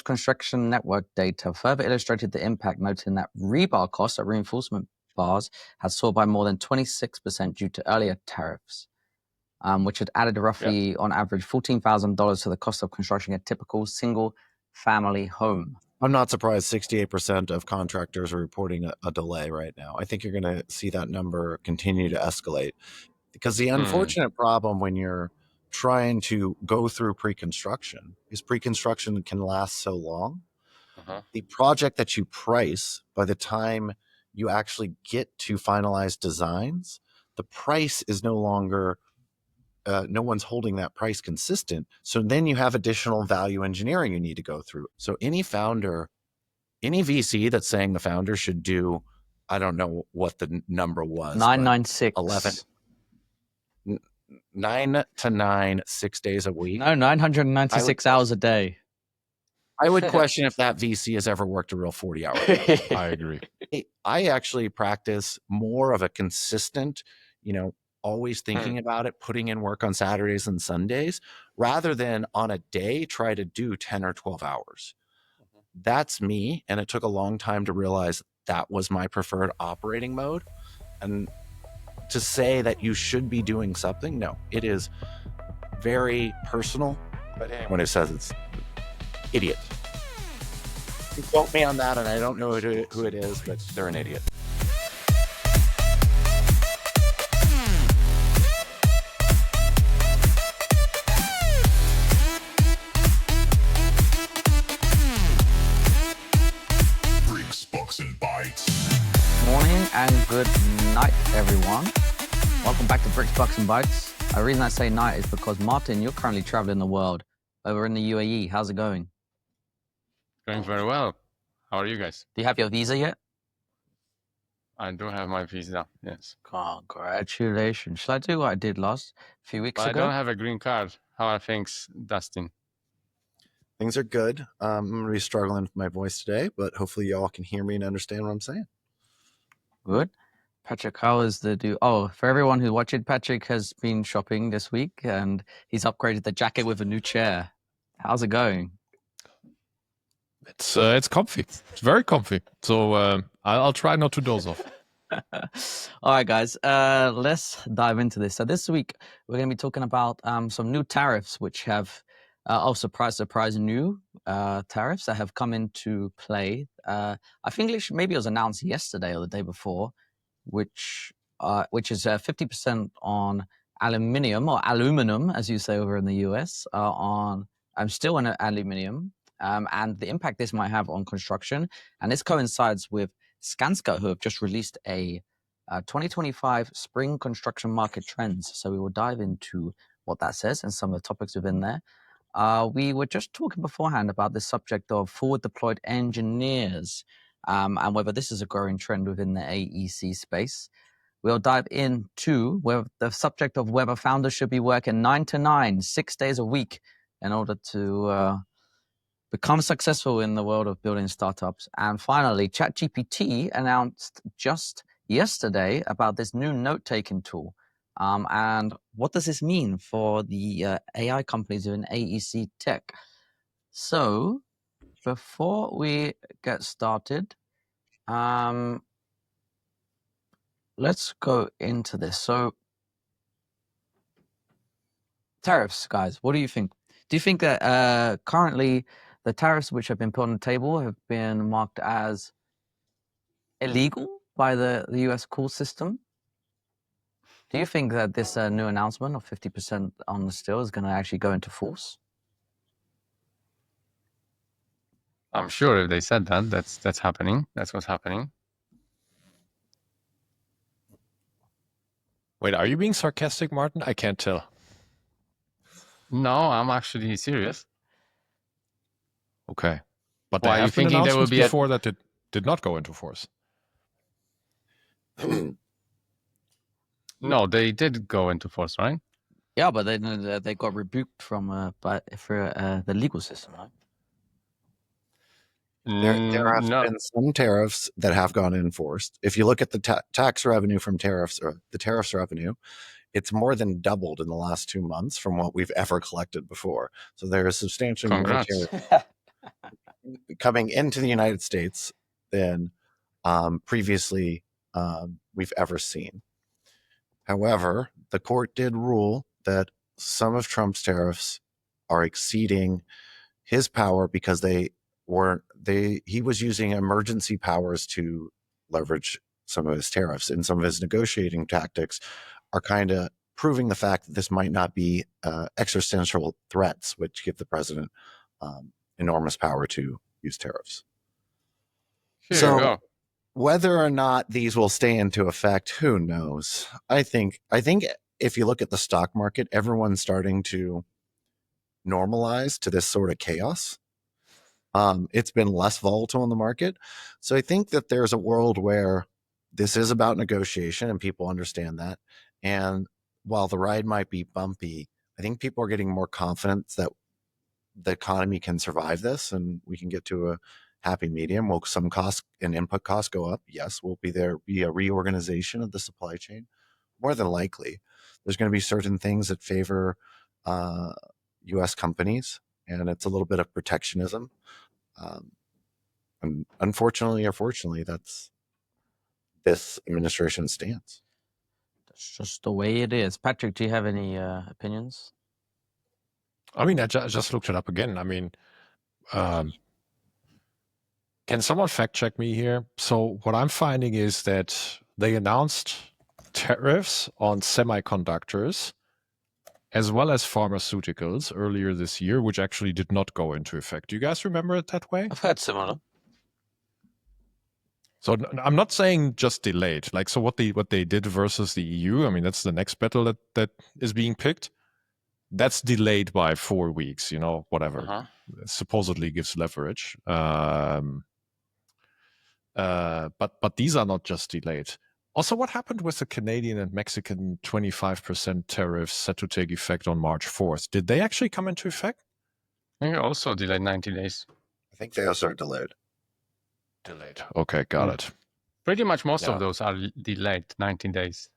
construction network data further illustrated the impact, noting that rebar costs at reinforcement bars had soared by more than 26% due to earlier tariffs, which had added roughly, on average, $14,000 to the cost of constructing a typical single-family home. I'm not surprised 68% of contractors are reporting a delay right now. I think you're going to see that number continue to escalate, because the unfortunate problem when you're trying to go through pre-construction is pre-construction can last so long. The project that you price, by the time you actually get to finalized designs, the price is no longer no one's holding that price consistent. So then you have additional value engineering you need to go through. So any founder, any VC that's saying the founder should do, I don't know what the number was. 996. 9 to 9, 6 days a week. No, 996 hours a day. I would question if that VC has ever worked a real 40-hour day. I agree. I actually practice more of a consistent, always thinking about it, putting in work on Saturdays and Sundays, rather than on a day try to do 10 or 12 hours. That's me, and it took a long time to realize that was my preferred operating mode. And to say that you should be doing something, no, it is very personal. But anyone who says it's idiot. You quote me on that, and I don't know who it is, but they're an idiot. Morning and good night, everyone. Welcome back to Bricks, Bucks, and Bytes. The reason I say night is because, Martin, you're currently traveling the world over in the UAE. How's it going? Going very well. How are you guys? Do you have your visa yet? I do have my visa, yes. Congratulations. Shall I do what I did a few weeks ago? I don't have a green card. How are things, Dustin? Things are good. I'm going to be struggling with my voice today, but hopefully y'all can hear me and understand what I'm saying. Good. Patrick, how is the do? Oh, for everyone who watched it, Patrick has been shopping this week and he's upgraded the jacket with a new chair. How's it going? It's comfy. It's very comfy. So I'll try not to doze off. All right, guys, let's dive into this. So this week we're going to be talking about some new tariffs, which have, surprise, new tariffs that have come into play. I think maybe it was announced yesterday or the day before, which is 50% on aluminium, or aluminum, as you say over in the US, still on aluminium. And the impact this might have on construction. And this coincides with Skanska, who have just released a 2025 spring construction market trends. So we will dive into what that says and some of the topics within there. We were just talking beforehand about the subject of forward deployed engineers and whether this is a growing trend within the AEC space. We'll dive into the subject of whether founders should be working 9 to 9, 6 days a week in order to become successful in the world of building startups. And finally, ChatGPT announced just yesterday about this new note-taking tool. And what does this mean for the AI companies in AEC tech? So before we get started, let's go into this. So tariffs, guys, what do you think? Do you think that currently the tariffs which have been put on the table have been marked as illegal by the US court system? Do you think that this new announcement of 50% on the steel is going to actually go into force? I'm sure if they said that, that's happening. That's what's happening. Wait, are you being sarcastic, Martin? I can't tell. No, I'm actually serious. Okay. But why are you thinking there will be before that it did not go into force? No, they did go into force, right? Yeah, but they got rebuked for the legal system, right? There have been some tariffs that have gone enforced. If you look at the tax revenue from tariffs, or the tariffs revenue, it's more than doubled in the last 2 months from what we've ever collected before. So there is substantially more tariffs. coming into the United States than previously we've ever seen. However, the court did rule that some of Trump's tariffs are exceeding his power because he was using emergency powers to leverage some of his tariffs, and some of his negotiating tactics are kind of proving the fact that this might not be existential threats, which give the president enormous power to use tariffs. Here So you go. whether or not these will stay into effect, who knows? I think if you look at the stock market, everyone's starting to normalize to this sort of chaos. It's been less volatile in the market. So I think that there's a world where this is about negotiation and people understand that. And while the ride might be bumpy, I think people are getting more confident that the economy can survive this and we can get to a happy medium. Will some costs and input costs go up? Yes. Will there be a reorganization of the supply chain? More than likely. There's going to be certain things that favor U.S. companies, and it's a little bit of protectionism. And unfortunately or fortunately, that's this administration's stance. That's just the way it is. Patrick, do you have any opinions? I mean, I just looked it up again. I mean, can someone fact check me here? So what I'm finding is that they announced tariffs on semiconductors as well as pharmaceuticals earlier this year, which actually did not go into effect. Do you guys remember it that way? I've heard similar. So I'm not saying just delayed. Like, so what they did versus the EU, I mean, that's the next battle that is being picked. That's delayed by 4 weeks, whatever. Uh-huh. Supposedly gives leverage. But these are not just delayed. Also, what happened with the Canadian and Mexican 25% tariffs set to take effect on March 4th? Did they actually come into effect? I think also delayed 90 days. I think they also are delayed. Delayed. Okay, got it. Pretty much most Yeah. of those are delayed 19 days.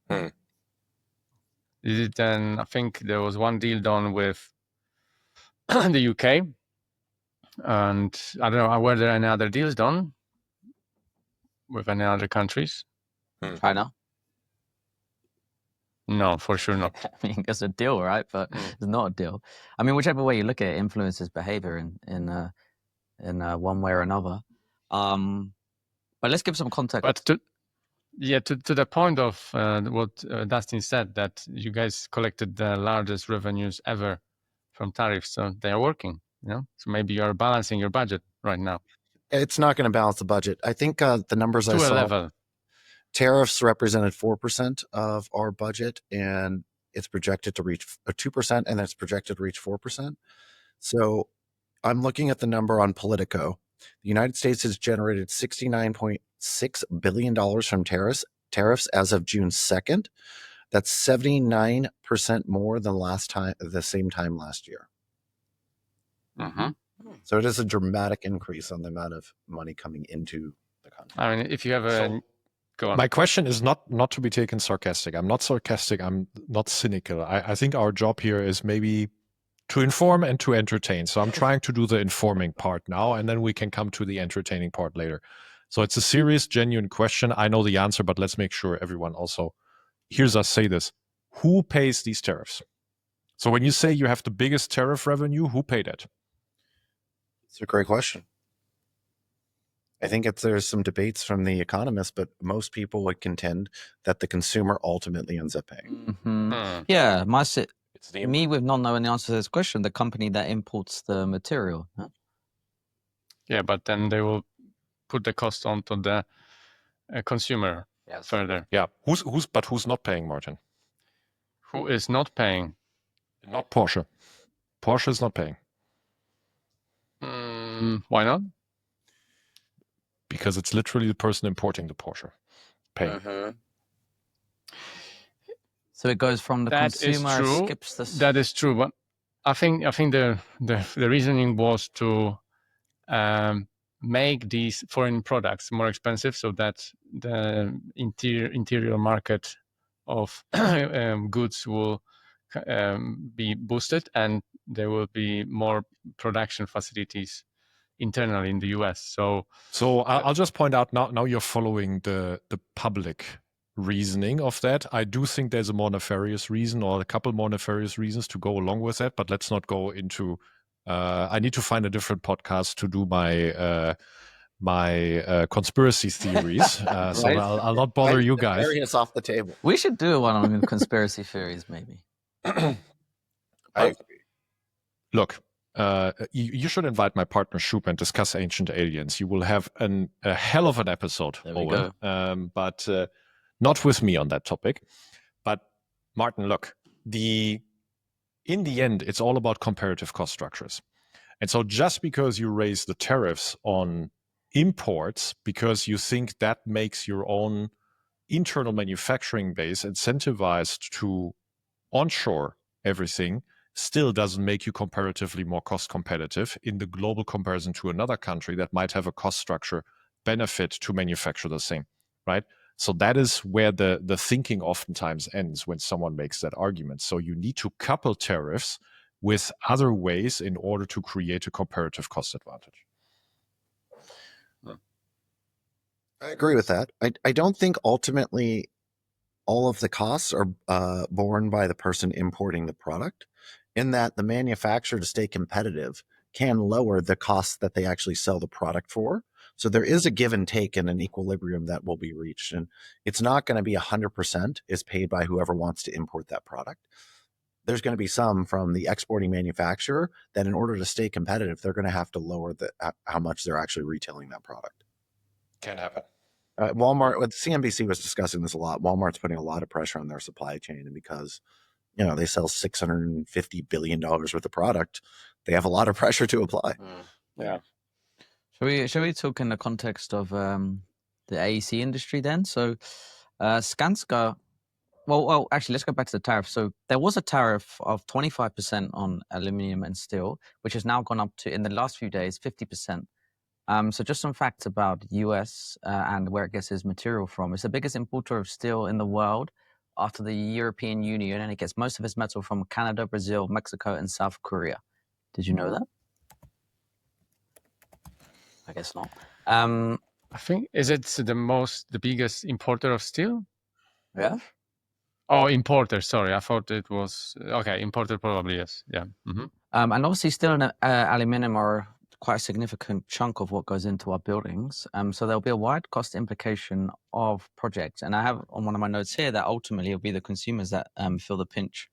Hmm. Then I think there was one deal done with the UK, and I don't know, were there any other deals done with any other countries? China. No, for sure not. I mean, it's a deal, right? But it's not a deal. I mean, whichever way you look at it, influences behavior in one way or another. But let's give some context. But to the point of what Dustin said, that you guys collected the largest revenues ever from tariffs, so they are working. So maybe you are balancing your budget right now. It's not going to balance the budget. I think the numbers I To a saw, level. tariffs represented 4% of our budget, and it's projected to reach 2%, and it's projected to reach 4%. So I'm looking at the number on Politico. The United States has generated $69.6 billion from tariffs as of June 2nd. That's 79% more than the same time last year. Mm-hmm. So it is a dramatic increase on the amount of money coming into the country. I mean, if you have go on. My question is not to be taken sarcastic. I'm not sarcastic. I'm not cynical. I think our job here is maybe to inform and to entertain. So I'm trying to do the informing part now, and then we can come to the entertaining part later. So it's a serious, genuine question. I know the answer, but let's make sure everyone also hears us say this. Who pays these tariffs? So when you say you have the biggest tariff revenue, who paid it? It's a great question. I think there's some debates from the economists, but most people would contend that the consumer ultimately ends up paying. Mm-hmm. Yeah, me with not knowing the answer to this question, the company that imports the material. Huh? Yeah, but then they will put the cost onto the consumer further. Yeah, who's not paying, Martin? Who is not paying? Not Porsche. Porsche is not paying. Why not? Because it's literally the person importing the Porsche paying. So it goes from the consumer, skips the... That is true, but I think the reasoning was to make these foreign products more expensive, so that the interior market of goods will be boosted, and there will be more production facilities internally in the US. So I'll just point out now you're following the public reasoning of that. I do think there's a more nefarious reason or a couple more nefarious reasons to go along with that, but let's not go into I need to find a different podcast to do my conspiracy theories. So Right. I'll not bother you guys. Nefarious off the table. We should do one on conspiracy theories, maybe. I agree. Look, you should invite my partner Shoop and discuss ancient aliens. You will have a hell of an episode, There we Owen. go. But not with me on that topic. But Martin, look, in the end, it's all about comparative cost structures. And so just because you raise the tariffs on imports, because you think that makes your own internal manufacturing base incentivized to onshore everything, still doesn't make you comparatively more cost competitive in the global comparison to another country that might have a cost structure benefit to manufacture the same, right? So that is where the thinking oftentimes ends when someone makes that argument. So you need to couple tariffs with other ways in order to create a comparative cost advantage. I agree with that. I don't think ultimately all of the costs are borne by the person importing the product, in that the manufacturer, to stay competitive, can lower the costs that they actually sell the product for. So there is a give and take and an equilibrium that will be reached. And it's not going to be 100% is paid by whoever wants to import that product. There's going to be some from the exporting manufacturer that, in order to stay competitive, they're going to have to lower how much they're actually retailing that product. Can happen. Walmart, with CNBC was discussing this a lot. Walmart's putting a lot of pressure on their supply chain, and because they sell $650 billion worth of product, they have a lot of pressure to apply. yeah. Shall we talk in the context of the AEC industry then? So Skanska, well, actually, let's go back to the tariff. So there was a tariff of 25% on aluminum and steel, which has now gone up to, in the last few days, 50%. So just some facts about US and where it gets its material from. It's the biggest importer of steel in the world after the European Union, and it gets most of its metal from Canada, Brazil, Mexico, and South Korea. Did you know that? I guess not. I think, is it the biggest importer of steel? Yeah. Oh, importer. Sorry, I thought it was okay. Importer, probably, yes. Yeah. Mm-hmm. And obviously, steel and aluminum are quite a significant chunk of what goes into our buildings. So there'll be a wide cost implication of projects. And I have on one of my notes here that ultimately it'll be the consumers that feel the pinch.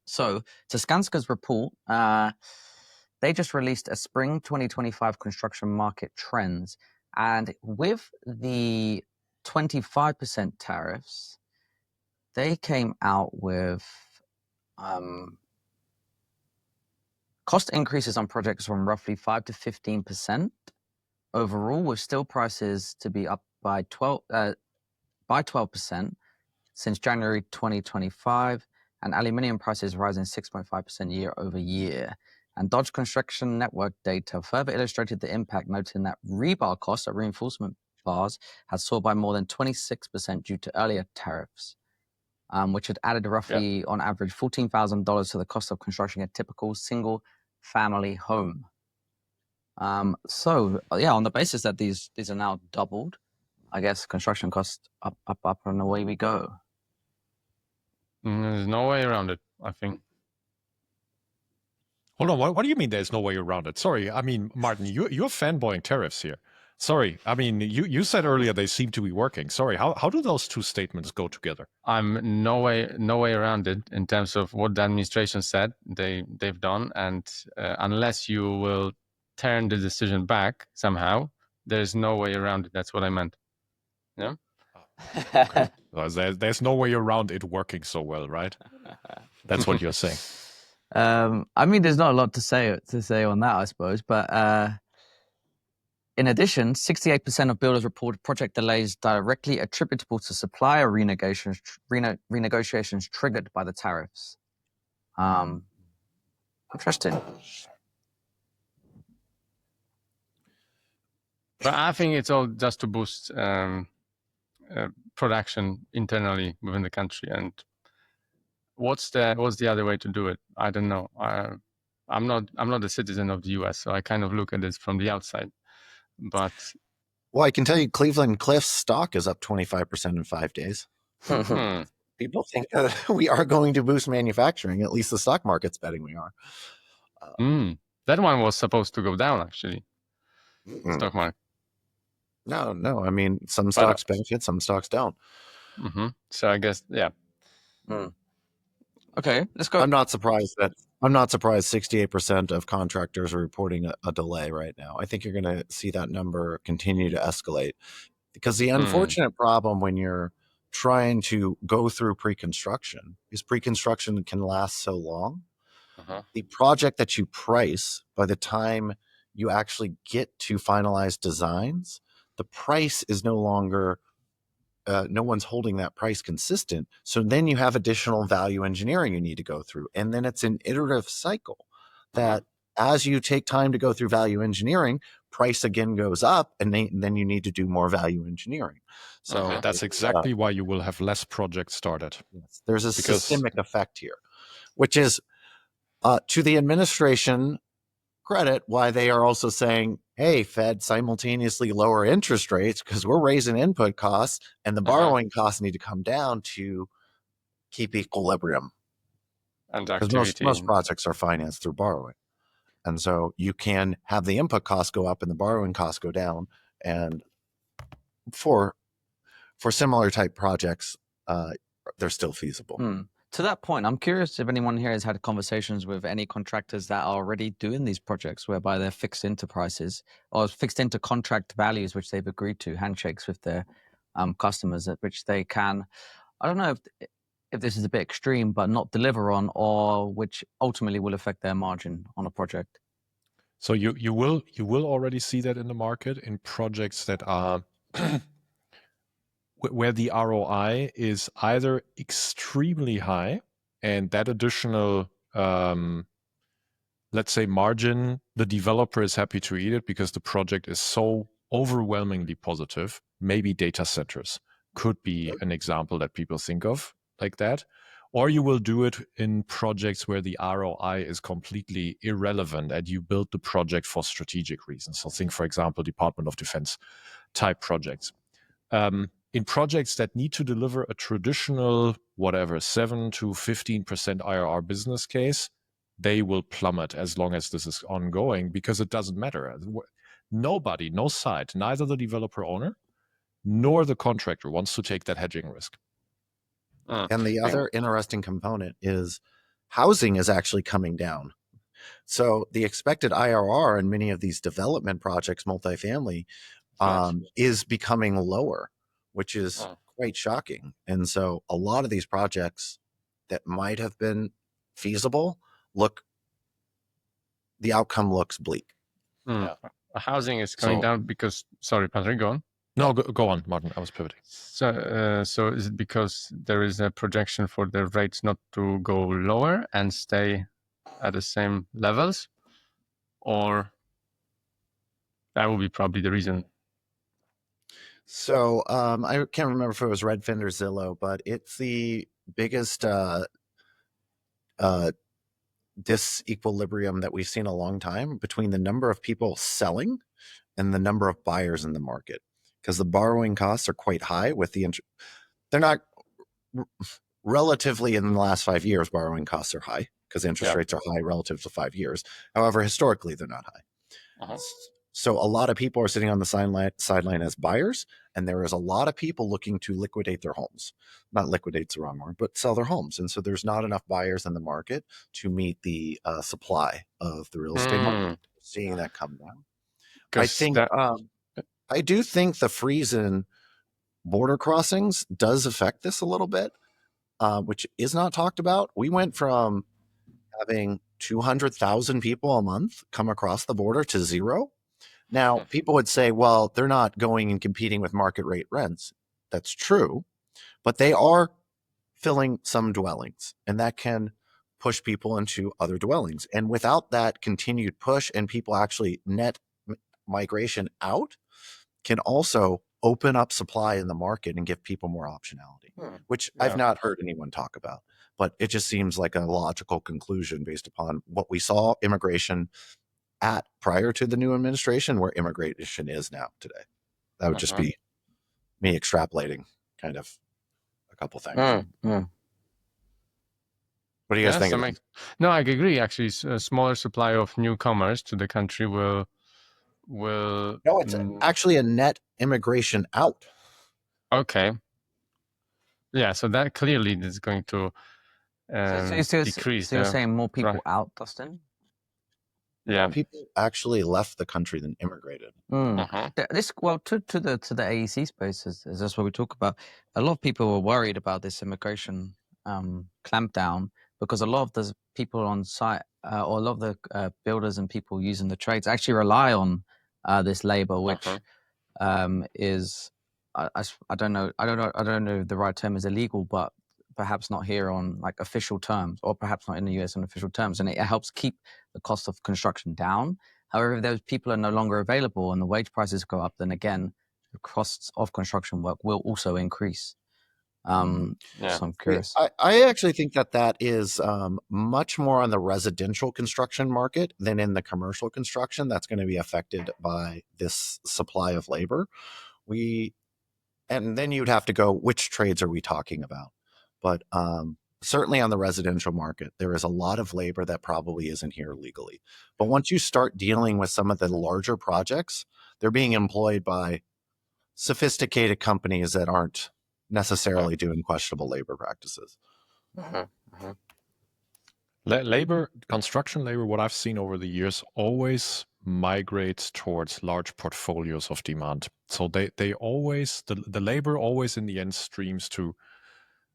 So to Skanska's report, they just released a spring 2025 construction market trends. And with the 25% tariffs, they came out with cost increases on projects from roughly 5 to 15% overall, with steel prices to be up by 12% since January 2025, and aluminium prices rising 6.5% year over year. And Dodge Construction Network data further illustrated the impact, noting that rebar costs at reinforcement bars had soared by more than 26% due to earlier tariffs, which had added roughly, on average, $14,000 to the cost of constructing a typical single-family home. So, on the basis that these are now doubled, I guess construction costs up, and away we go. There's no way around it, I think. Hold on, what do you mean there's no way around it? Sorry, I mean, Martin, you're fanboying tariffs here. Sorry, I mean, you said earlier they seem to be working. Sorry, how do those two statements go together? I'm no way around it in terms of what the administration said they've done, and unless you will turn the decision back somehow, there's no way around it. That's what I meant. Yeah. Okay. There's no way around it working so well, right? That's what you're saying. I mean, there's not a lot to say on that, I suppose. But in addition, 68% of builders reported project delays directly attributable to supplier renegotiations triggered by the tariffs. Interesting. But I think it's all just to boost production internally within the country. And what's the other way to do it? I don't know. I'm not a citizen of the US, so I kind of look at this from the outside. But Well, I can tell you Cleveland Cliffs stock is up 25% in 5 days. People think that we are going to boost manufacturing. At least the stock market's betting we are. That one was supposed to go down, actually. Stock market. No. I mean, some stocks benefit, some stocks don't. So I guess, yeah. Okay, let's go. I'm not surprised 68% of contractors are reporting a delay right now. I think you're going to see that number continue to escalate, because the unfortunate problem when you're trying to go through pre-construction is pre-construction can last so long. The project that you price, by the time you actually get to finalized designs, the price is no longer no one's holding that price consistent. So then you have additional value engineering you need to go through. And then it's an iterative cycle that as you take time to go through value engineering, price again goes up, and then you need to do more value engineering. So that's exactly why you will have less projects started. Yes, there's a systemic effect here, which is to the administration credit why they are also saying, hey, Fed, simultaneously lower interest rates because we're raising input costs, and the borrowing costs need to come down to keep equilibrium. Because most projects are financed through borrowing. And so you can have the input costs go up and the borrowing costs go down. And for similar type projects, they're still feasible. To that point, I'm curious if anyone here has had conversations with any contractors that are already doing these projects whereby they're fixed into prices or fixed into contract values, which they've agreed to, handshakes with their customers, at which they can, I don't know if this is a bit extreme, but not deliver on, or which ultimately will affect their margin on a project. So you will already see that in the market in projects that are where the ROI is either extremely high, and that additional, let's say, margin, the developer is happy to eat it because the project is so overwhelmingly positive. Maybe data centers could be an example that people think of like that. Or you will do it in projects where the ROI is completely irrelevant and you build the project for strategic reasons. So think, for example, Department of Defense type projects. In projects that need to deliver a traditional, 7 to 15% IRR business case, they will plummet as long as this is ongoing, because it doesn't matter. Nobody, no side, neither the developer owner nor the contractor wants to take that hedging risk. And the other interesting component is housing is actually coming down. So the expected IRR in many of these development projects, multifamily, is becoming lower, which is quite shocking. And so a lot of these projects that might have been feasible, the outcome looks bleak. Housing is coming down because, sorry, Patrick, go on. No, go on, Martin. I was pivoting. So is it because there is a projection for the rates not to go lower and stay at the same levels, or that would be probably the reason? So I can't remember if it was Redfin or Zillow, but it's the biggest disequilibrium that we've seen in a long time between the number of people selling and the number of buyers in the market, because the borrowing costs are quite high with the they're not relatively in the last 5 years. Borrowing costs are high because interest rates are high relative to 5 years. However, historically, they're not high. So a lot of people are sitting on the sideline as buyers, and there is a lot of people looking to liquidate their homes. Not liquidate's the wrong word, but sell their homes. And so there's not enough buyers in the market to meet the supply of the real estate market. Seeing that come down. I think I do think the freeze in border crossings does affect this a little bit, which is not talked about. We went from having 200,000 people a month come across the border to zero. Now, people would say, well, they're not going and competing with market rate rents. That's true, but they are filling some dwellings, and that can push people into other dwellings. And without that continued push and people actually net migration out, can also open up supply in the market and give people more optionality, which I've not heard anyone talk about. But it just seems like a logical conclusion based upon what we saw immigration at prior to the new administration, where immigration is now today. That would just be me extrapolating kind of a couple things. What do you guys think of that? No, I agree. Actually, a smaller supply of newcomers to the country will. No, it's actually a net immigration out. Okay. Yeah, so that clearly is going to decrease. So you're saying more people out, Dustin? Yeah, more people actually left the country than immigrated. This to the AEC space is that's what we talk about. A lot of people were worried about this immigration clampdown because a lot of the people on site or a lot of the builders and people using the trades actually rely on this labor, which is I don't know if the right term is illegal, but perhaps not here on like official terms, or perhaps not in the US on official terms, and it helps keep the cost of construction down. However, if those people are no longer available and the wage prices go up, then again, the costs of construction work will also increase. So I'm curious. I actually think that is much more on the residential construction market than in the commercial construction that's going to be affected by this supply of labor. And then you'd have to go, which trades are we talking about? But certainly on the residential market, there is a lot of labor that probably isn't here legally. But once you start dealing with some of the larger projects, they're being employed by sophisticated companies that aren't necessarily doing questionable labor practices. Construction labor, what I've seen over the years, always migrates towards large portfolios of demand. So they always, the labor always in the end streams to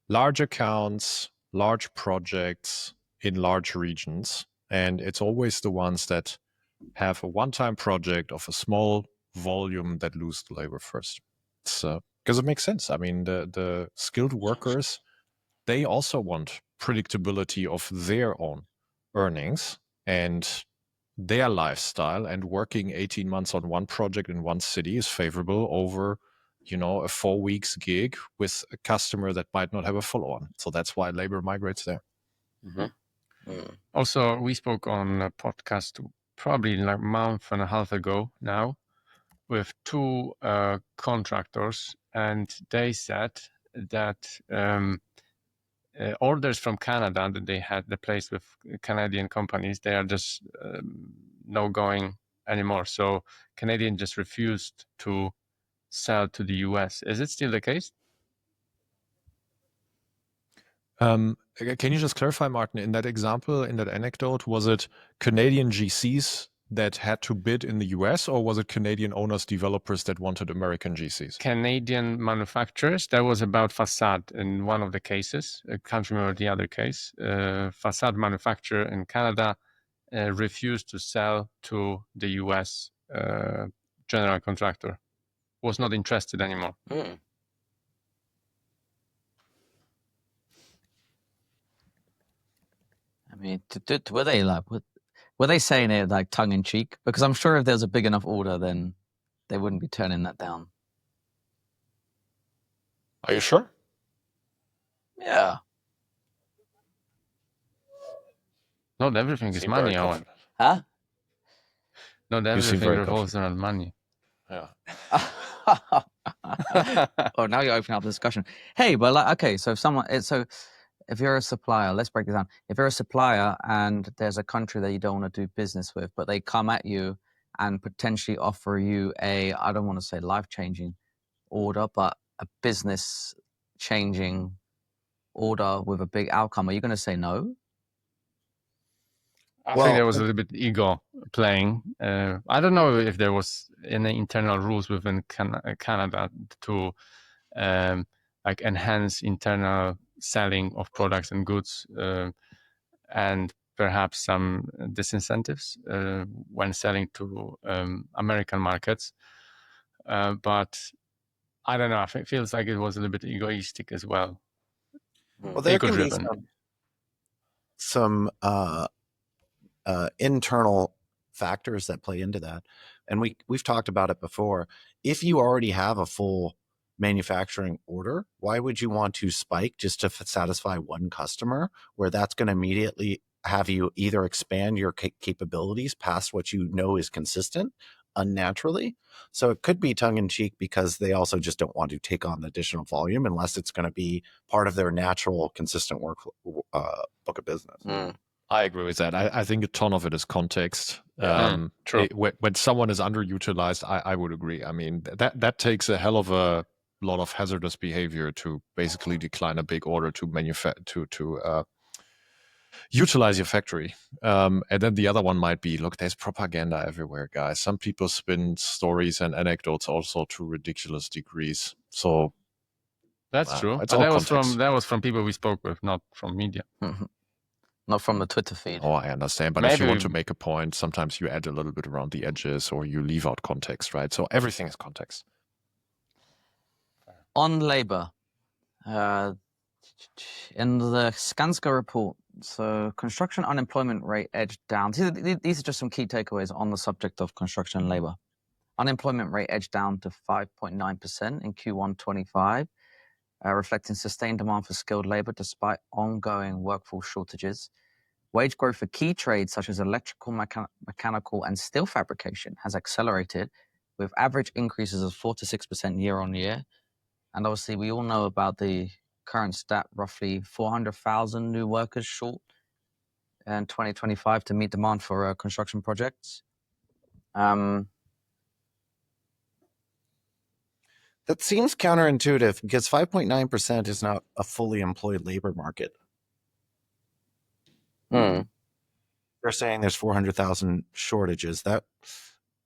large accounts, large projects in large regions. And it's always the ones that have a one-time project of a small volume that lose the labor first. Because it makes sense. I mean, the skilled workers, they also want predictability of their own earnings and their lifestyle, and working 18 months on one project in one city is favorable over, a 4 weeks gig with a customer that might not have a follow-on. So that's why labor migrates there. Also, we spoke on a podcast probably like a month and a half ago now with two contractors, and they said that orders from Canada that they had placed with Canadian companies, they are just no going anymore. So Canadian just refused to sell to the US. Is it still the case? Can you just clarify, Martin, in that example, in that anecdote, was it Canadian GCs that had to bid in the US, or was it Canadian owners, developers that wanted American GCs? Canadian manufacturers. That was about facade in one of the cases. I can't remember the other case. Facade manufacturer in Canada refused to sell to the US general contractor. Was not interested anymore. I mean, were they saying it like tongue in cheek? Because I'm sure if there's a big enough order, then they wouldn't be turning that down. Are you sure? Yeah. Not everything is money, Owen. Huh? Not everything revolves around money. Yeah. Oh, now you're opening up the discussion. Hey, but like, okay, so if you're a supplier, let's break it down. If you're a supplier and there's a country that you don't want to do business with, but they come at you and potentially offer you I don't want to say life-changing order, but a business-changing order with a big outcome, are you going to say no? I think there was a little bit ego playing. I don't know if there was any internal rules within Canada to like enhance internal selling of products and goods, and perhaps some disincentives when selling to American markets. But I don't know. It feels like it was a little bit egoistic as well. Well, there can be some internal factors that play into that. And we've talked about it before. If you already have a full manufacturing order, why would you want to spike just to satisfy one customer, where that's going to immediately have you either expand your capabilities past what you know is consistent unnaturally? So it could be tongue-in-cheek because they also just don't want to take on the additional volume unless it's going to be part of their natural consistent work book of business. I agree with that. I think a ton of it is context. True. When someone is underutilized, I would agree. I mean, that takes a hell of a lot of hazardous behavior to basically decline a big order to utilize your factory. And then the other one might be, look, there's propaganda everywhere, guys. Some people spin stories and anecdotes also to ridiculous degrees. So That's true. it's But all context. that was from people we spoke with, not from media. Not from the Twitter feed. Oh, I understand. But if you want to make a point, sometimes you add a little bit around the edges or you leave out context, right? So everything is context. On labor, in the Skanska report, so construction unemployment rate edged down. These are just some key takeaways on the subject of construction and labor. Unemployment rate edged down to 5.9% in Q1 25, reflecting sustained demand for skilled labor despite ongoing workforce shortages. Wage growth for key trades such as electrical, mechanical, and steel fabrication has accelerated, with average increases of 4 to 6% year on year. And obviously, we all know about the current stat, roughly 400,000 new workers short in 2025 to meet demand for construction projects. That seems counterintuitive because 5.9% is not a fully employed labor market. They're saying there's 400,000 shortages. That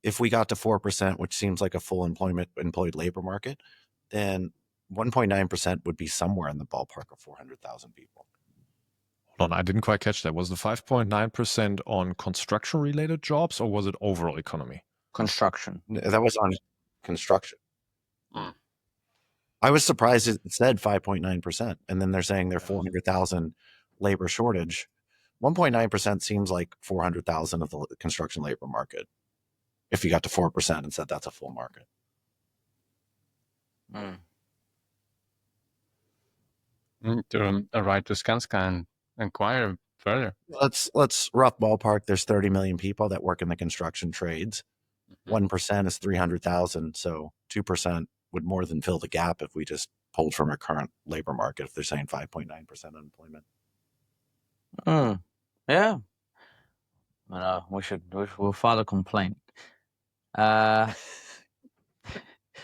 if we got to 4%, which seems like a full employed labor market, then 1.9% would be somewhere in the ballpark of 400,000 people. Hold on, I didn't quite catch that. Was the 5.9% on construction-related jobs, or was it overall economy? Construction. That was on construction. I was surprised it said 5.9%, and then they're saying they're 400,000 labor shortage. 1.9% seems like 400,000 of the construction labor market. If you got to 4% and said that's a full market. To write to Skanska and inquire further. Let's rough ballpark. There's 30 million people that work in the construction trades. 1% is 300,000. So 2% would more than fill the gap if we just pulled from our current labor market, if they're saying 5.9% unemployment. Yeah. We'll file a complaint.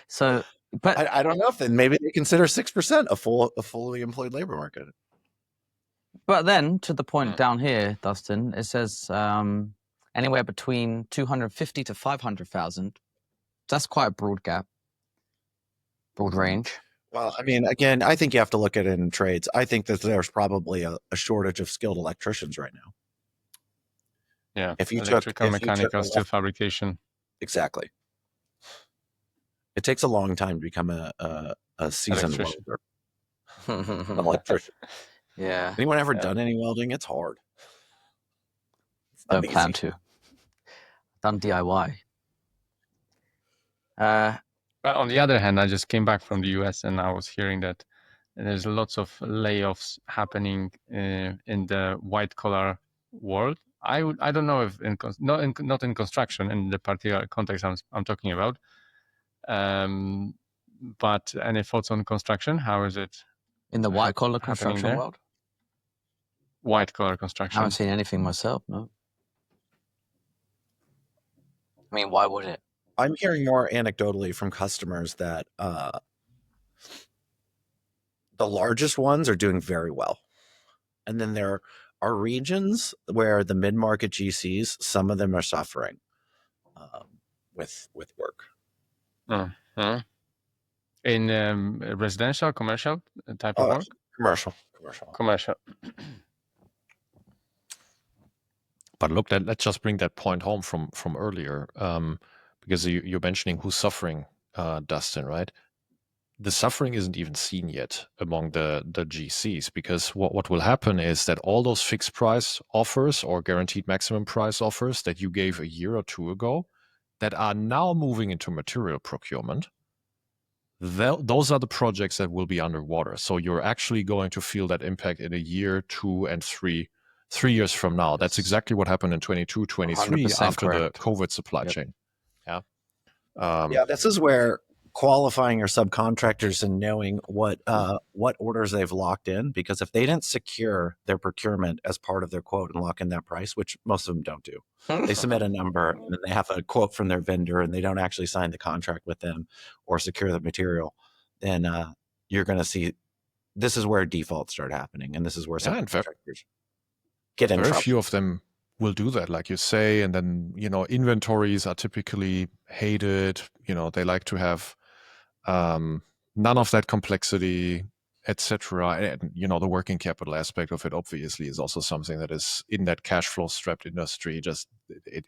So, but I don't know if then maybe they consider 6% a fully employed labor market. But then to the point down here, Dustin, it says anywhere between 250 to 500,000. That's quite a broad gap, broad range. Well, I mean, again, I think you have to look at it in trades. I think that there's probably a shortage of skilled electricians right now. Yeah, if you electrical, took mechanical, steel fabrication. Exactly. It takes a long time to become a seasoned welder. An electrician. Yeah. Anyone ever done any welding? It's hard. Don't plan to. Done DIY. But on the other hand, I just came back from the US and I was hearing that there's lots of layoffs happening in the white collar world. I don't know if not in construction in the particular context I'm talking about. But any thoughts on construction? How is it in the white collar construction world? White collar construction. I haven't seen anything myself. No. I mean, why would it? I'm hearing more anecdotally from customers that the largest ones are doing very well. And then there are regions where the mid-market GCs, some of them are suffering with work. In residential, commercial type of work? Commercial. But look, let's just bring that point home from earlier, because you're mentioning who's suffering, Dustin, right? The suffering isn't even seen yet among the GCs, because what will happen is that all those fixed price offers or guaranteed maximum price offers that you gave a year or two ago, that are now moving into material procurement, those are the projects that will be underwater. So you're actually going to feel that impact in a year, 2 and 3 years from now. That's exactly what happened in 22, 23 100% after correct. the COVID supply chain. Yeah. Yeah, this is where qualifying your subcontractors and knowing what orders they've locked in, because if they didn't secure their procurement as part of their quote and lock in that price, which most of them don't do, they submit a number and then they have a quote from their vendor and they don't actually sign the contract with them or secure the material, then you're going to see this is where defaults start happening, and this is where subcontractors get in very trouble. few of them will do that, like you say, and then inventories are typically hated. They like to have none of that complexity, etc. And the working capital aspect of it obviously is also something that is in that cash flow strapped industry. Just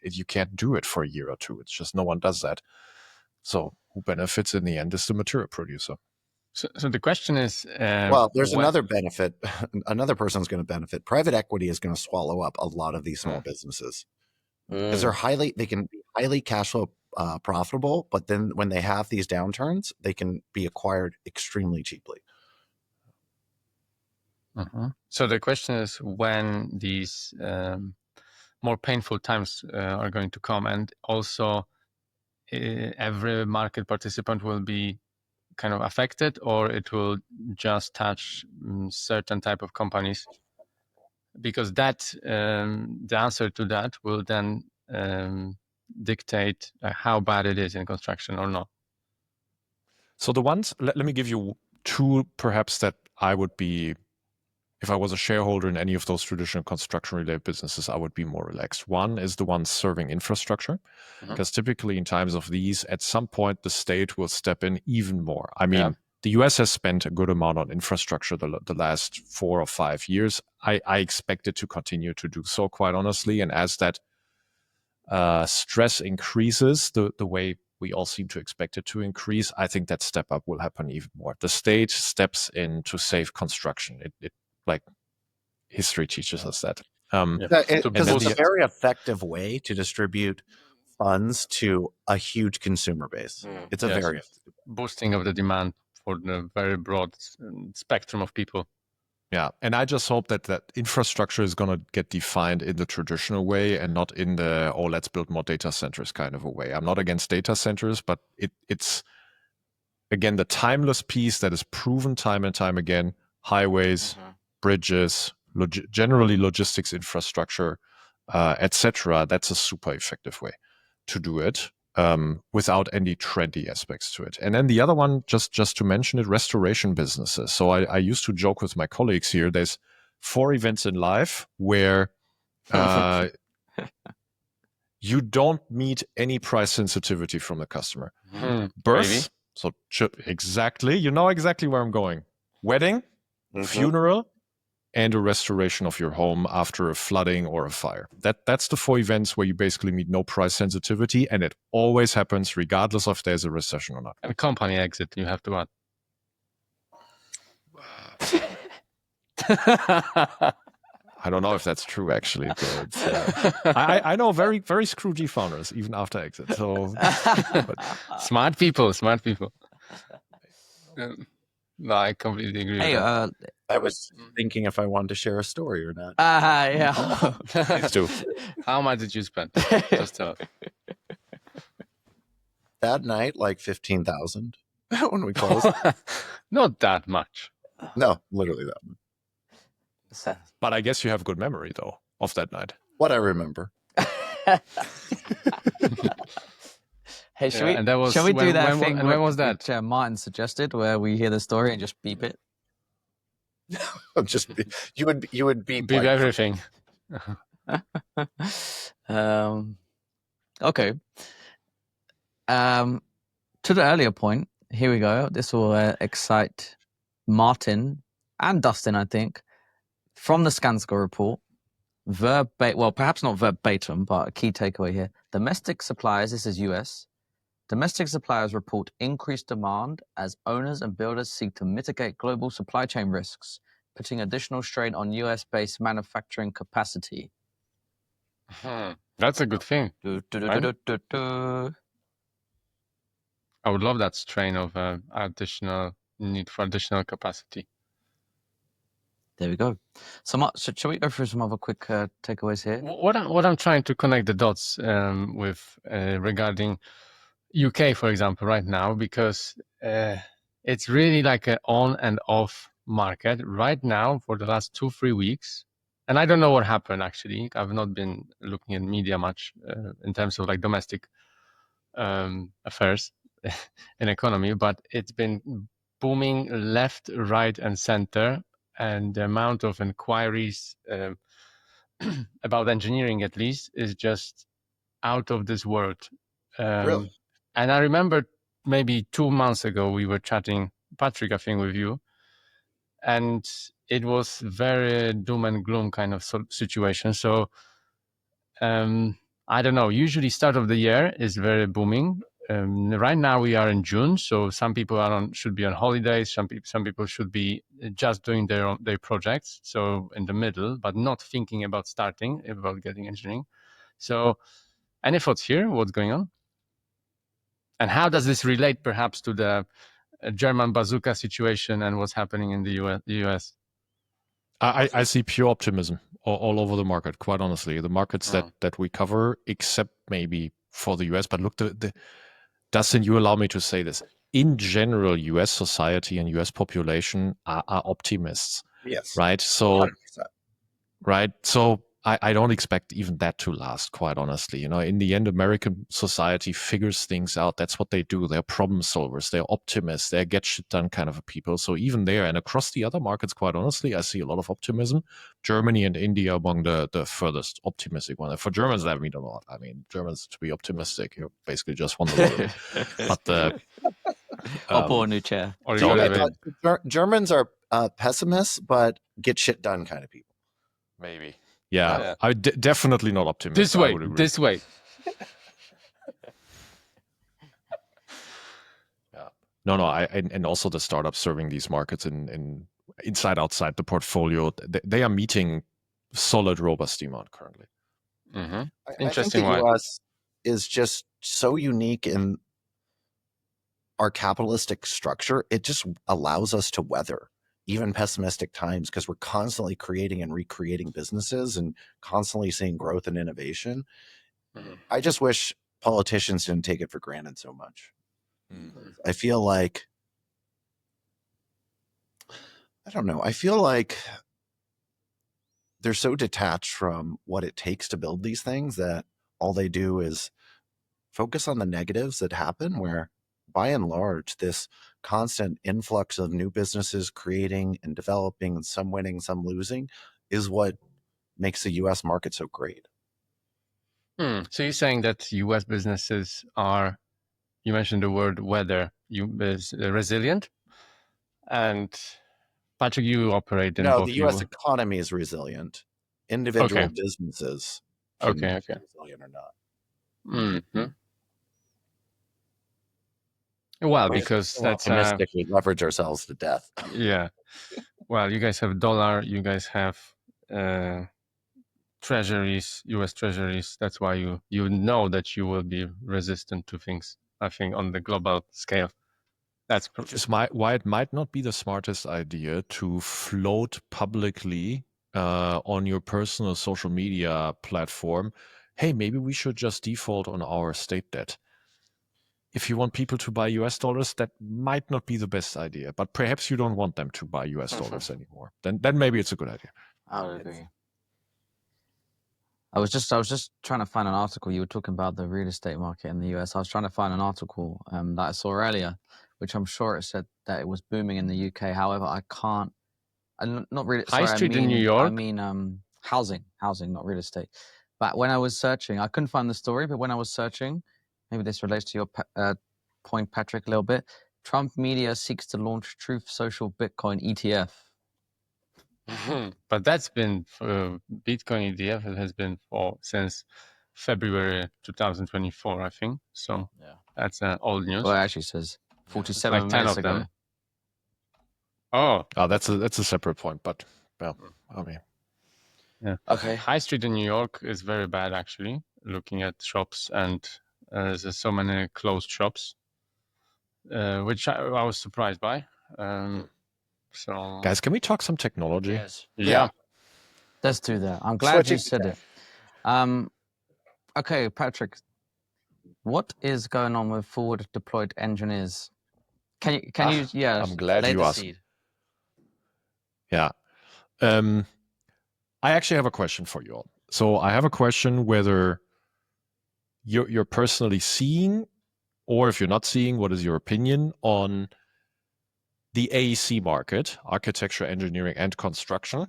you can't do it for a year or two. It's just no one does that. So who benefits in the end is the material producer. So the question is, well, there's another benefit. Another person's going to benefit. Private equity is going to swallow up a lot of these small businesses because they can be highly cash flow profitable, but then when they have these downturns, they can be acquired extremely cheaply. So the question is when these more painful times are going to come, and also every market participant will be kind of affected, or it will just touch certain type of companies, because that the answer to that will then dictate how bad it is in construction or not. So the ones, let me give you two perhaps that I would be, if I was a shareholder in any of those traditional construction related businesses, I would be more relaxed. One is the ones serving infrastructure, because typically in times of these, at some point, the state will step in even more. I mean, the US has spent a good amount on infrastructure the last 4 or 5 years. I expect it to continue to do so, quite honestly. And as that stress increases the way we all seem to expect it to increase, I think that step up will happen even more. The state steps in to save construction. It like history teaches us that. Because it's a very effective way to distribute funds to a huge consumer base. It's a very boosting of the demand for the very broad spectrum of people. Yeah, and I just hope that infrastructure is going to get defined in the traditional way and not in the, let's build more data centers kind of a way. I'm not against data centers, but it's, again, the timeless piece that is proven time and time again, highways, bridges, generally logistics infrastructure, etc. That's a super effective way to do it without any trendy aspects to it. And then the other one, just to mention it, restoration businesses. So I used to joke with my colleagues here, there's 4 events in life where you don't meet any price sensitivity from the customer. Birth, so exactly, you know exactly where I'm going. Wedding, funeral, and a restoration of your home after a flooding or a fire. That's the 4 events where you basically meet no price sensitivity, and it always happens regardless of if there's a recession or not. And company exit, you have to add. I don't know if that's true, actually. I know very, very screwgy founders, even after exit. So, Smart people. No, I completely agree with that. I was thinking if I wanted to share a story or not. Yeah. Please do. How much did you spend? Just tell us. That night, like 15,000 when we closed. Not that much. No, literally that much. But I guess you have good memory, though, of that night. What I remember. Hey, shall we do that thing? When was that? Which Martin suggested, where we hear the story and just beep it. Just you would beep like everything. Okay. To the earlier point, here we go. This will excite Martin and Dustin, I think, from the Skanska report. Well, perhaps not verbatim, but a key takeaway here. Domestic suppliers, this is US. Domestic suppliers report increased demand as owners and builders seek to mitigate global supply chain risks, putting additional strain on US-based manufacturing capacity. That's a good thing. Right? I would love that strain of additional need for additional capacity. There we go. So shall we go through some other quick takeaways here? What I'm trying to connect the dots with regarding UK, for example, right now, because it's really like an on and off market right now for the last 2-3 weeks. And I don't know what happened, actually. I've not been looking at media much in terms of like domestic affairs in economy, but it's been booming left, right, and center. And the amount of inquiries about engineering, at least, is just out of this world. Really? And I remember maybe 2 months ago, we were chatting, Patrick, I think, with you, and it was very doom and gloom kind of situation. So I don't know. Usually, start of the year is very booming. Right now we are in June, so some people should be on holidays. Some people should be just doing their projects. So in the middle, but not thinking about starting, about getting engineering. So any thoughts here? What's going on? And how does this relate perhaps to the German bazooka situation and what's happening in the US? I see pure optimism all over the market, quite honestly. The markets that we cover, except maybe for the US. But look, Dustin, you allow me to say this. In general, US society and US population are optimists. Yes. Right? So 100%. Right. So I don't expect even that to last, quite honestly. You know, in the end, American society figures things out. That's what they do. They're problem solvers. They're optimists. They're get shit done kind of people. So even there and across the other markets, quite honestly, I see a lot of optimism. Germany and India among the furthest optimistic one. For Germans, that means a lot. I mean, Germans, to be optimistic, you basically just won the lottery. But I'll pour a new chair. Or Germans are pessimists, but get shit done kind of people. Maybe. Yeah. I definitely not optimistic. This way. Yeah. No. And also the startups serving these markets in inside, outside the portfolio, they are meeting solid, robust demand currently. Mm-hmm. Interesting. I think the US is just so unique in our capitalistic structure. It just allows us to weather even pessimistic times because we're constantly creating and recreating businesses and constantly seeing growth and innovation. Mm-hmm. I just wish politicians didn't take it for granted so much. Mm-hmm. I feel like, I don't know, I feel like they're so detached from what it takes to build these things that all they do is focus on the negatives that happen, where by and large, this constant influx of new businesses creating and developing, and some winning, some losing, is what makes the U.S. market so great. So you're saying that U.S. businesses are, you mentioned the word weather, is resilient, and Patrick, you operate in both. No, the U.S. economy is resilient. Individual businesses can be resilient or not. Mm-hmm. Well, because that's optimistic, we leverage ourselves to death. Yeah. Well, you guys have dollar, you guys have treasuries, U.S. treasuries. That's why you know that you will be resistant to things, I think, on the global scale. That's just why it might not be the smartest idea to float publicly on your personal social media platform. Hey, maybe we should just default on our state debt. If you want people to buy US dollars, that might not be the best idea. But perhaps you don't want them to buy US dollars anymore. Then maybe it's a good idea. I would agree. I was just trying to find an article. You were talking about the real estate market in the US. I was trying to find an article that I saw earlier, which I'm sure it said that it was booming in the UK. However, I can't. Not really. High Street in New York. I mean, housing, not real estate. But when I was searching, I couldn't find the story. But when I was searching, maybe this relates to your point, Patrick, a little bit. Trump media seeks to launch Truth Social Bitcoin ETF. But that's been Bitcoin ETF. It has been since February 2024, I think. So that's old news. Well, it actually says 47 like 10 minutes of ago. them. Oh, that's a separate point. But well, I mean, yeah. Okay. High Street in New York is very bad, actually. Looking at shops, and there's so many closed shops. which I was surprised by. So Guys, can we talk some technology? Yes. yeah. Let's do that. I'm glad you said it. Okay, Patrick, what is going on with forward deployed engineers? Can you I'm glad lay you the asked. seed? Yeah. I actually have a question for you all. So I have a question whether you're personally seeing, or if you're not seeing, what is your opinion on the AEC market, architecture, engineering, and construction?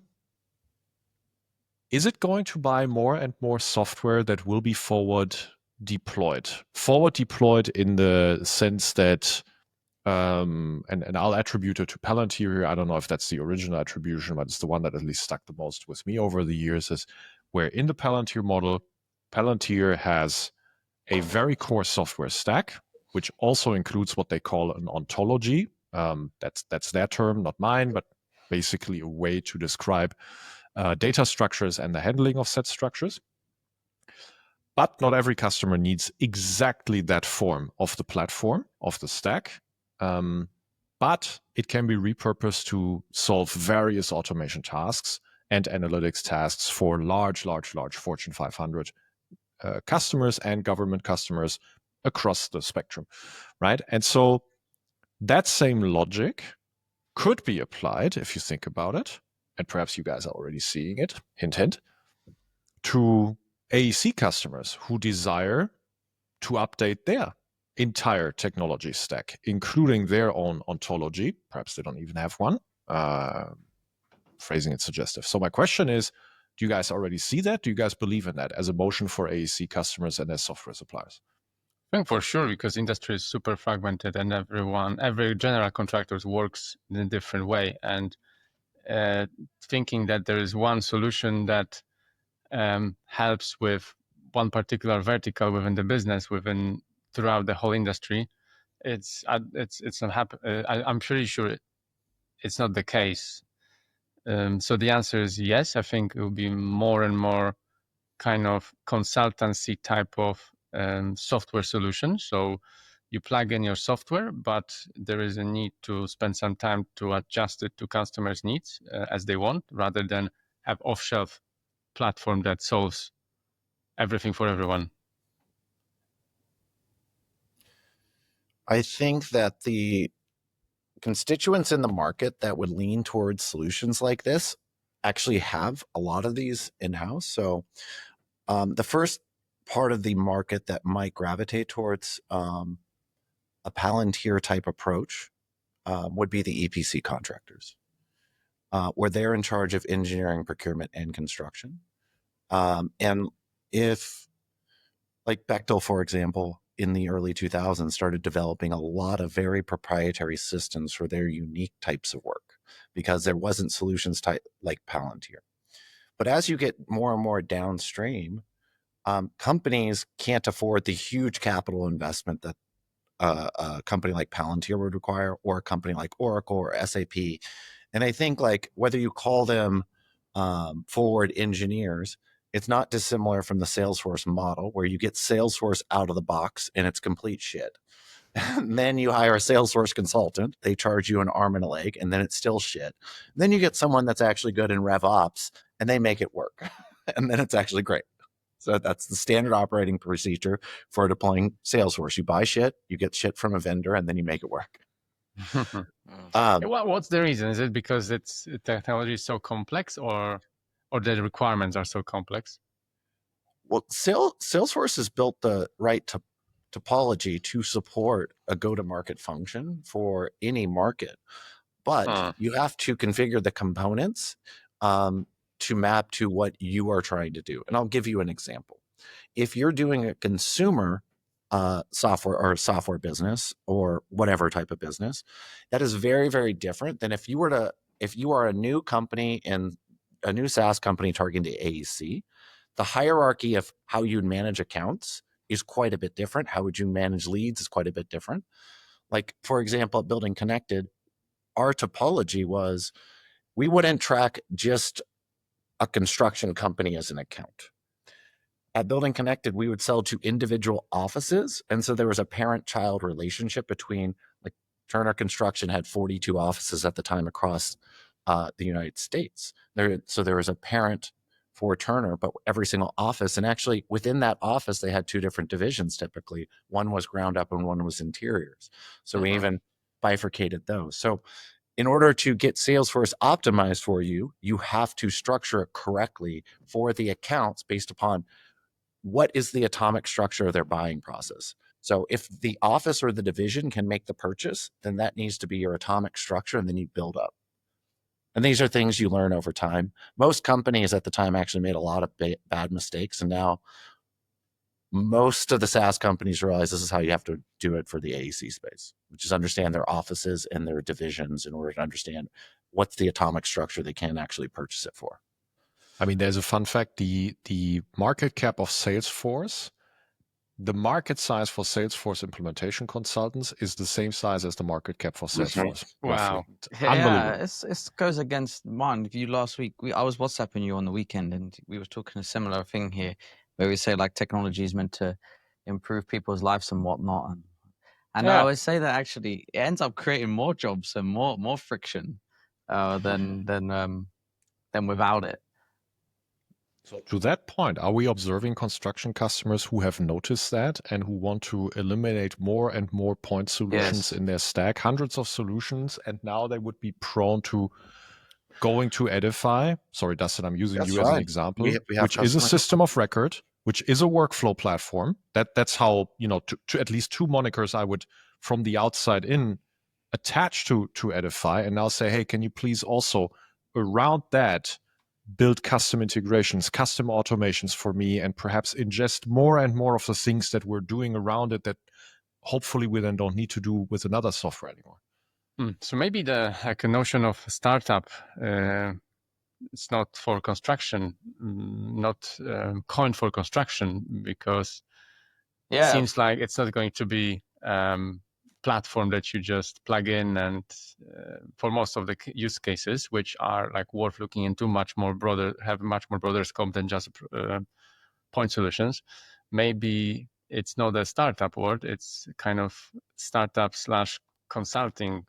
Is it going to buy more and more software that will be forward deployed? Forward deployed in the sense that, and I'll attribute it to Palantir here. I don't know if that's the original attribution, but it's the one that at least stuck the most with me over the years, is where in the Palantir model, Palantir has a very core software stack, which also includes what they call an ontology. That's their term, not mine, but basically a way to describe data structures and the handling of said structures. But not every customer needs exactly that form of the platform, of the stack. But it can be repurposed to solve various automation tasks and analytics tasks for large Fortune 500 customers and government customers across the spectrum, right? And so that same logic could be applied, if you think about it, and perhaps you guys are already seeing it, hint, hint, to AEC customers who desire to update their entire technology stack, including their own ontology. Perhaps they don't even have one. Phrasing it suggestive. So my question is, do you guys already see that? Do you guys believe in that as a motion for AEC customers and as software suppliers? I think for sure, because industry is super fragmented and every general contractor works in a different way. And thinking that there is one solution that helps with one particular vertical within the business, throughout the whole industry, it's not happen. I'm pretty sure it's not the case. So the answer is yes. I think it will be more and more kind of consultancy type of software solution. So you plug in your software, but there is a need to spend some time to adjust it to customers' needs as they want, rather than have off-shelf platform that solves everything for everyone. I think that the constituents in the market that would lean towards solutions like this actually have a lot of these in-house. So the first part of the market that might gravitate towards a Palantir type approach would be the EPC contractors, where they're in charge of engineering, procurement, and construction. And if, like Bechtel, for example, in the early 2000s started developing a lot of very proprietary systems for their unique types of work because there wasn't solutions type like Palantir. But as you get more and more downstream, companies can't afford the huge capital investment that a company like Palantir would require, or a company like Oracle or SAP. And I think, like, whether you call them forward engineers, it's not dissimilar from the Salesforce model, where you get Salesforce out of the box and it's complete shit. And then you hire a Salesforce consultant, they charge you an arm and a leg, and then it's still shit. And then you get someone that's actually good in RevOps and they make it work. And then it's actually great. So that's the standard operating procedure for deploying Salesforce. You buy shit, you get shit from a vendor, and then you make it work. What's the reason? Is it because technology is so complex, or the requirements are so complex? Well, Salesforce has built the right topology to support a go-to-market function for any market, but you have to configure the components to map to what you are trying to do. And I'll give you an example. If you're doing a consumer software or software business or whatever type of business, that is very, very different than if you are a new company and a new SaaS company targeting the AEC. The hierarchy of how you'd manage accounts is quite a bit different. How would you manage leads is quite a bit different. Like, for example, at Building Connected, our topology was we wouldn't track just a construction company as an account. at Building Connected, we would sell to individual offices. And so there was a parent-child relationship between, like, Turner Construction had 42 offices at the time across the United States. So there was a parent for Turner, but every single office, and actually within that office, they had two different divisions typically. One was ground up and one was interiors. So we even bifurcated those. So in order to get Salesforce optimized for you, you have to structure it correctly for the accounts based upon what is the atomic structure of their buying process. So if the office or the division can make the purchase, then that needs to be your atomic structure, and then you build up. And these are things you learn over time. Most companies at the time actually made a lot of bad mistakes. And now most of the SaaS companies realize this is how you have to do it for the AEC space, which is understand their offices and their divisions in order to understand what's the atomic structure they can actually purchase it for. I mean, there's a fun fact. The market cap of Salesforce, the market size for Salesforce implementation consultants is the same size as the market cap for Salesforce. Wow. Roughly. Unbelievable. It goes against mine. If you last week, I was WhatsApping you on the weekend, and we were talking a similar thing here, where we say like technology is meant to improve people's lives and whatnot. And I always say that actually it ends up creating more jobs and more friction than without it. So to that point, are we observing construction customers who have noticed that and who want to eliminate more and more point solutions in their stack, hundreds of solutions, and now they would be prone to going to Edify? Sorry, Dustin, I'm using you as an example, which is a system of record, which is a workflow platform. That's how, to at least two monikers I would, from the outside in, attach to Edify, and now say, hey, can you please also, around that, build custom integrations, custom automations for me, and perhaps ingest more and more of the things that we're doing around it that hopefully we then don't need to do with another software anymore. So maybe the notion of startup, it's not for construction, not coined for construction, because it seems like it's not going to be platform that you just plug in, and for most of the use cases, which are like worth looking into, have much more broader scope than just point solutions. Maybe it's not a startup word; it's kind of startup / consulting.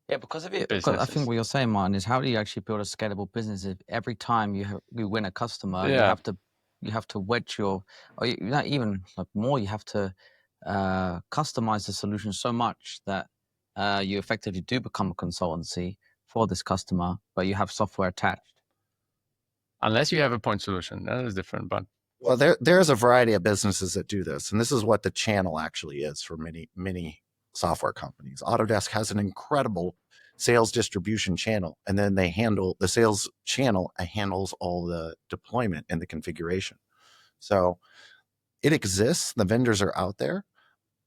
Yeah, because I think what you're saying, Martin, is how do you actually build a scalable business if every time you win a customer, you have to wedge or not even like more, you have to customize the solution so much that you effectively do become a consultancy for this customer, but you have software attached. Unless you have a point solution, that is different. But well, there's a variety of businesses that do this, and this is what the channel actually is for many software companies. Autodesk has an incredible sales distribution channel, and then they handle the sales channel handles all the deployment and the configuration. So it exists. The vendors are out there.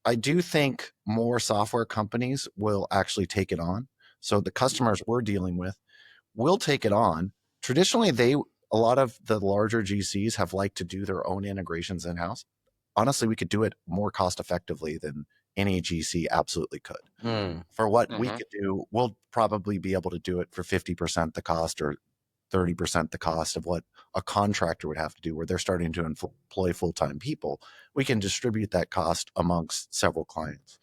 I do think more software companies will actually take it on. So the customers we're dealing with will take it on. Traditionally, a lot of the larger GCs have liked to do their own integrations in-house. Honestly, we could do it more cost effectively than any GC absolutely could. For what we could do, we'll probably be able to do it for 50% the cost or 30% the cost of what a contractor would have to do, where they're starting to employ full-time people. We can distribute that cost amongst several clients.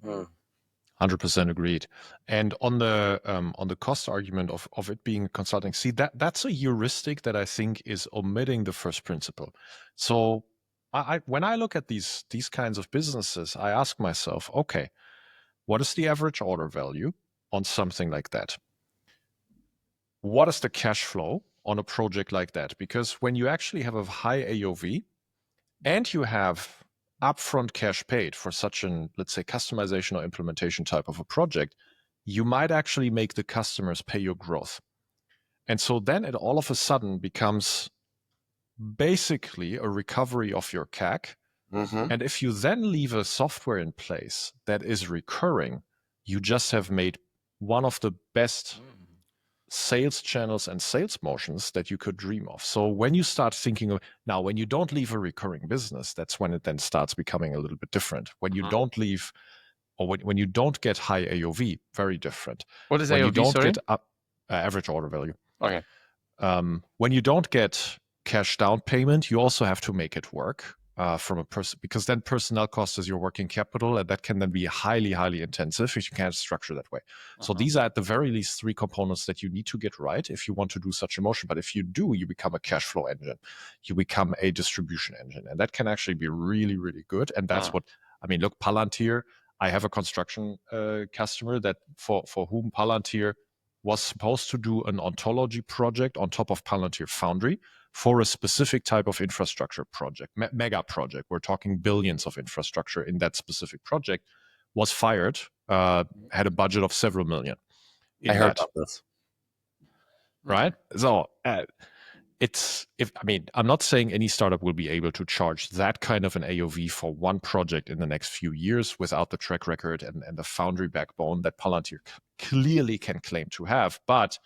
100% agreed. And on the cost argument of it being consulting, see, that's a heuristic that I think is omitting the first principle. So when I look at these kinds of businesses, I ask myself, okay, what is the average order value on something like that? What is the cash flow on a project like that? Because when you actually have a high AOV and you have upfront cash paid for such an, let's say, customization or implementation type of a project, you might actually make the customers pay your growth. And so then it all of a sudden becomes basically a recovery of your CAC. And if you then leave a software in place that is recurring, you just have made one of the best sales channels and sales motions that you could dream of. So when you start thinking of now, when you don't leave a recurring business, that's when it then starts becoming a little bit different. When you don't leave, or when you don't get high AOV, very different. What is when AOV? You don't sorry? Get average order value. Okay. When you don't get cash down payment, you also have to make it work from a person, because then personnel cost is your working capital, and that can then be highly, highly intensive if you can't structure that way. So these are at the very least 3 components that you need to get right if you want to do such a motion. But if you do, you become a cash flow engine, you become a distribution engine, and that can actually be really, really good. And that's what, I mean, look, Palantir, I have a construction customer that for whom Palantir was supposed to do an ontology project on top of Palantir Foundry for a specific type of infrastructure project, mega project. We're talking billions of infrastructure in that specific project, was fired, had a budget of several million. I heard about this. Right? So I'm not saying any startup will be able to charge that kind of an AOV for one project in the next few years without the track record and the Foundry backbone that Palantir clearly can claim to have. But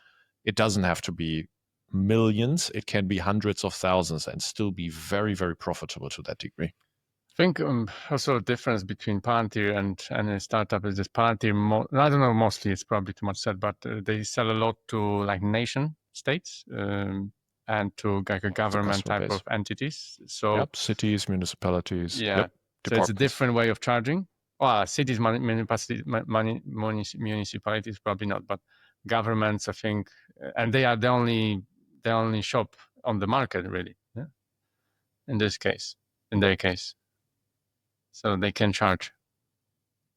it doesn't have to be millions. It can be hundreds of thousands and still be very, very profitable to that degree. I think also a difference between Palantir and a startup is this Palantir, I don't know, mostly it's probably too much said, but they sell a lot to like nation states and to like a government type of entities. So cities, municipalities. Yeah. So it's a different way of charging. Well, cities, municipalities probably not, but governments, I think, and they are the only shop on the market really. Yeah. In their case. So they can charge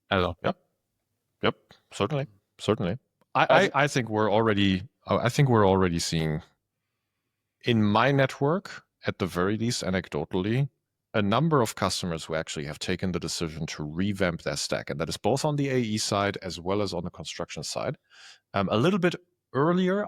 a lot. Yep. Certainly. I think we're already seeing in my network, at the very least anecdotally, a number of customers who actually have taken the decision to revamp their stack. And that is both on the AE side as well as on the construction side. A little bit further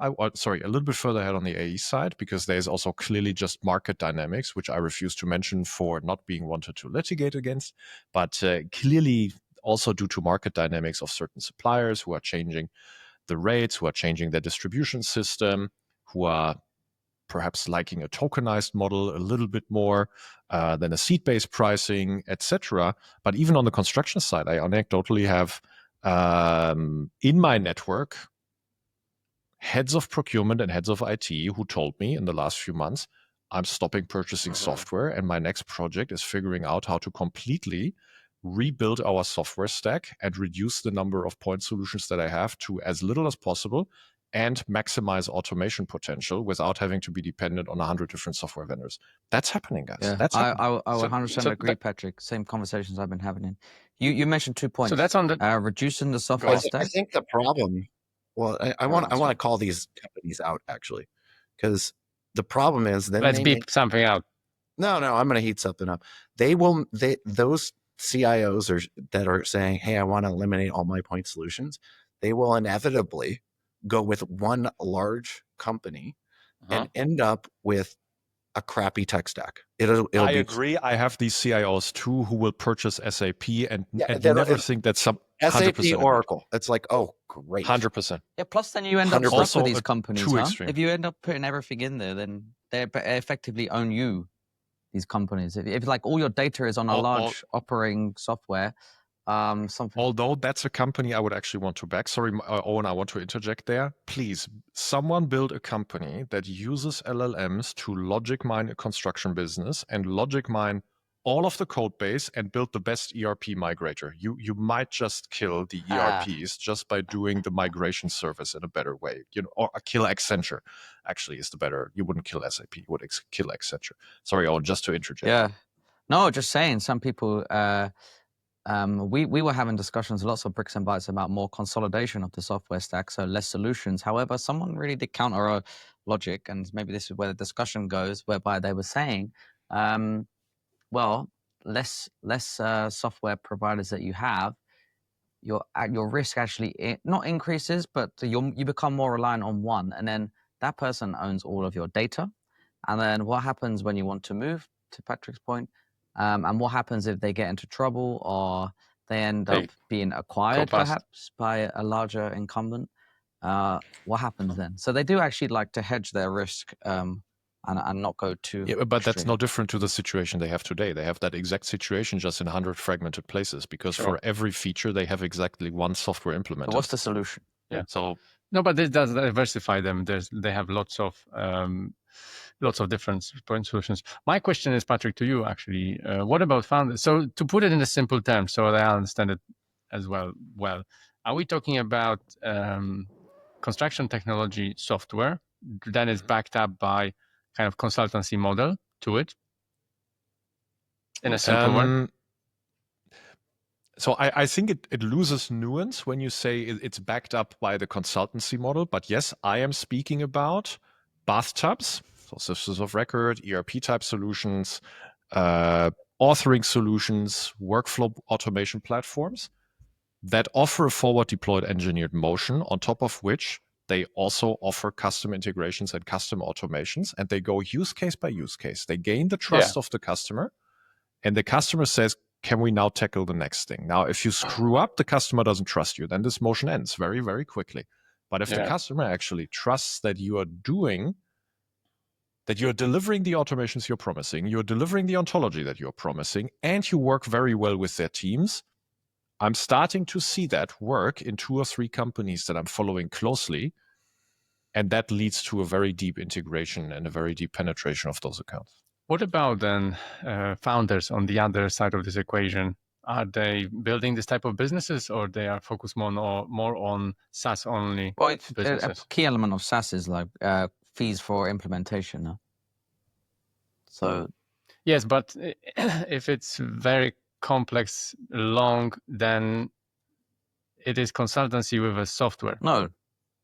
ahead on the AE side, because there's also clearly just market dynamics, which I refuse to mention for not being wanted to litigate against, but clearly also due to market dynamics of certain suppliers who are changing the rates, who are changing their distribution system, who are perhaps liking a tokenized model a little bit more than a seat-based pricing, etc. But even on the construction side, I anecdotally have in my network heads of procurement and heads of IT who told me in the last few months, I'm stopping purchasing software, and my next project is figuring out how to completely rebuild our software stack and reduce the number of point solutions that I have to as little as possible, and maximize automation potential without having to be dependent on 100 different software vendors. That's happening, guys. Yeah, That's happening. I 100% agree, Patrick. Same conversations I've been having. You mentioned 2 points. So that's on the reducing the software stack. I think the problem. Well, I want to call these companies out actually, because the problem is then let's beep something out. No, I'm going to heat something up. Those CIOs that are saying, "Hey, I want to eliminate all my point solutions," they will inevitably go with one large company and end up with a crappy tech stack. I agree. I have these CIOs too who will purchase SAP and never think that some SAP Oracle. It's like, oh, great, 100%. Yeah. Plus, then you end up stuck with these companies. If you end up putting everything in there, then they effectively own you. These companies. If like all your data is on a large operating software. Although that's a company I would actually want to back. Sorry, Owen, I want to interject there. Please, someone build a company that uses LLMs to logic mine a construction business and logic mine all of the code base and build the best ERP migrator. You might just kill the ERPs just by doing the migration service in a better way. Or kill Accenture. Actually, is the better. You wouldn't kill SAP. You would kill Accenture. Sorry, Owen, just to interject. Yeah. No, just saying. Some people. We were having discussions, lots of bricks and bytes, about more consolidation of the software stack, so less solutions. However, someone really did counter our logic, and maybe this is where the discussion goes, whereby they were saying, well, less software providers that you have, your risk actually not increases, but you become more reliant on one, and then that person owns all of your data. And then what happens when you want to move, to Patrick's point? And what happens if they get into trouble or they end up being acquired perhaps by a larger incumbent? What happens then? So they do actually like to hedge their risk and not go too but extreme. That's no different to the situation they have today. They have that exact situation just in 100 fragmented places, because for every feature they have exactly one software implemented. So what's the solution? Yeah. So no, but this does diversify them. They have lots of lots of different point solutions. My question is, Patrick, to you actually. What about founders? So to put it in a simple term, so that I understand it as well. Are we talking about construction technology software that is backed up by kind of consultancy model to it? In a simple word. So I think it loses nuance when you say it's backed up by the consultancy model. But yes, I am speaking about bathtubs, so systems of record, ERP type solutions, authoring solutions, workflow automation platforms that offer a forward deployed engineered motion, on top of which they also offer custom integrations and custom automations, and they go use case by use case. They gain the trust of the customer, and the customer says, can we now tackle the next thing? Now, if you screw up, the customer doesn't trust you. Then this motion ends very, very quickly. But if the customer actually trusts that you are delivering the automations you're promising, you're delivering the ontology that you're promising, and you work very well with their teams, I'm starting to see that work in 2 or 3 companies that I'm following closely. And that leads to a very deep integration and a very deep penetration of those accounts. What about then founders on the other side of this equation? Are they building this type of businesses, or they are focused more on SaaS only businesses? A key element of SaaS is like fees for implementation. No? So yes, but if it's very complex, long, then it is consultancy with a software. No,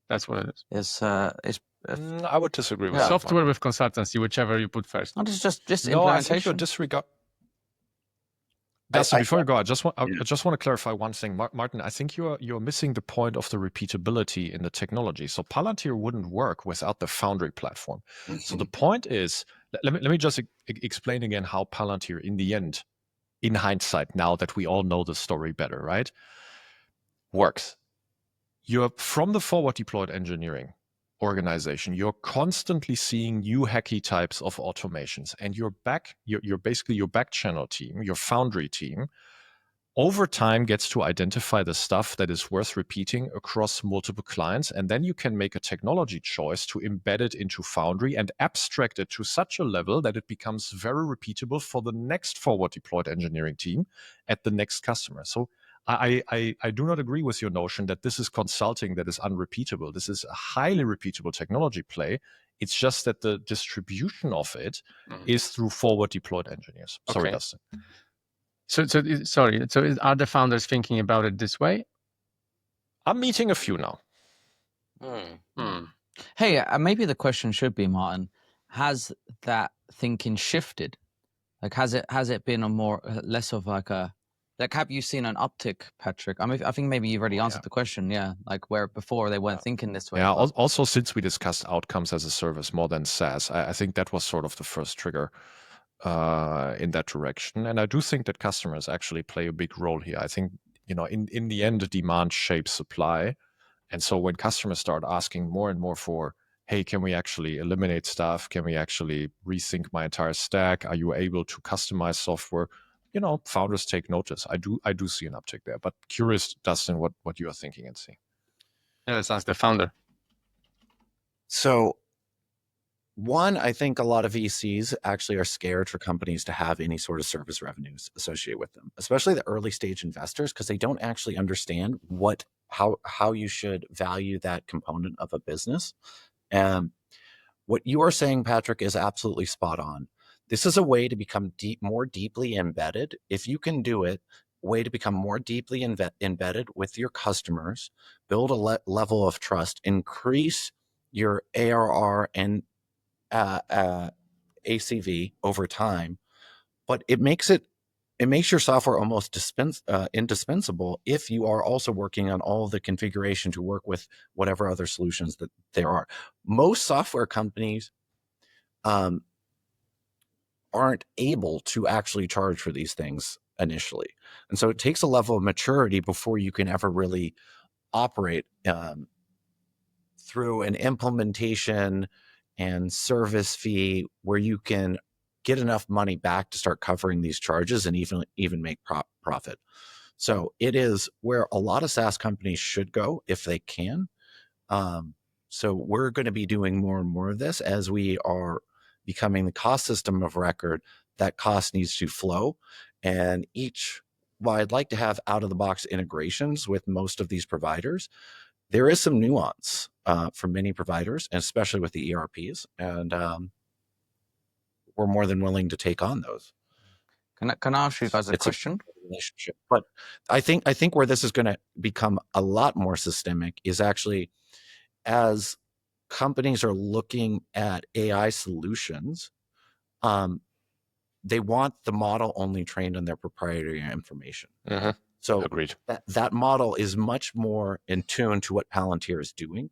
that's what it is. I would disagree with that. Software with consultancy, whichever you put first. No, just no, implementation. I think you're disregard. Dustin, before you go, I just want to clarify one thing, Martin. I think you're missing the point of the repeatability in the technology. So Palantir wouldn't work without the Foundry platform. So the point is, let me just explain again how Palantir, in the end, in hindsight, now that we all know the story better, right, works. You're from the forward deployed engineering organization, you're constantly seeing new hacky types of automations, and you're basically your back channel team, your Foundry team, over time gets to identify the stuff that is worth repeating across multiple clients, and then you can make a technology choice to embed it into Foundry and abstract it to such a level that it becomes very repeatable for the next forward deployed engineering team at the next customer. So I do not agree with your notion that this is consulting that is unrepeatable. This is a highly repeatable technology play. It's just that the distribution of it is through forward deployed engineers. Okay. Sorry, Dustin. So are the founders thinking about it this way? I'm meeting a few now. Hey, maybe the question should be, Martin, has that thinking shifted? Like, has it been less of like a, like, have you seen an uptick, Patrick? I mean, I think maybe you've already answered the question. Yeah, like where before they weren't thinking this way. Yeah. Also, since we discussed outcomes as a service more than SaaS, I think that was sort of the first trigger in that direction. And I do think that customers actually play a big role here. I think, in the end, the demand shapes supply. And so when customers start asking more and more for, hey, can we actually eliminate stuff? Can we actually rethink my entire stack? Are you able to customize software? Founders take notice. I do see an uptick there. But curious, Dustin, what you are thinking and see. Yeah, let's ask the founder. So, one, I think a lot of VCs actually are scared for companies to have any sort of service revenues associated with them, especially the early stage investors, because they don't actually understand how you should value that component of a business. And what you are saying, Patrick, is absolutely spot on. This is a way to become more deeply embedded. If you can do it, a way to become more deeply embedded with your customers, build a level of trust, increase your ARR and ACV over time, but it makes your software almost indispensable if you are also working on all the configuration to work with whatever other solutions that there are. Most software companies aren't able to actually charge for these things initially. And so it takes a level of maturity before you can ever really operate through an implementation and service fee where you can get enough money back to start covering these charges and even make profit. So it is where a lot of SaaS companies should go if they can. So we're going to be doing more and more of this as we are becoming the cost system of record, that cost needs to flow. And while I'd like to have out-of-the-box integrations with most of these providers, there is some nuance for many providers, and especially with the ERPs. And we're more than willing to take on those. Can I ask you guys a question? Relationship. But I think where this is going to become a lot more systemic is actually as companies are looking at AI solutions, they want the model only trained on their proprietary information. So Agreed. That model is much more in tune to what Palantir is doing.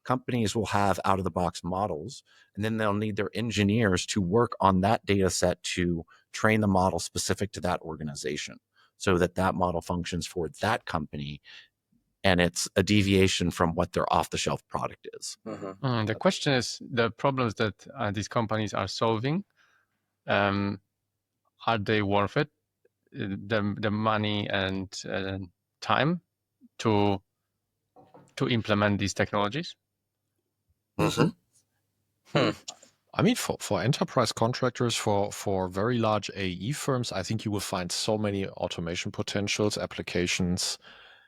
Companies will have out-of-the-box models, and then they'll need their engineers to work on that data set to train the model specific to that organization so that model functions for that company, and it's a deviation from what their off-the-shelf product is. The question is, the problems that these companies are solving, are they worth it? The money and time to implement these technologies? I mean, for enterprise contractors, for very large AE firms, I think you will find so many automation potentials, applications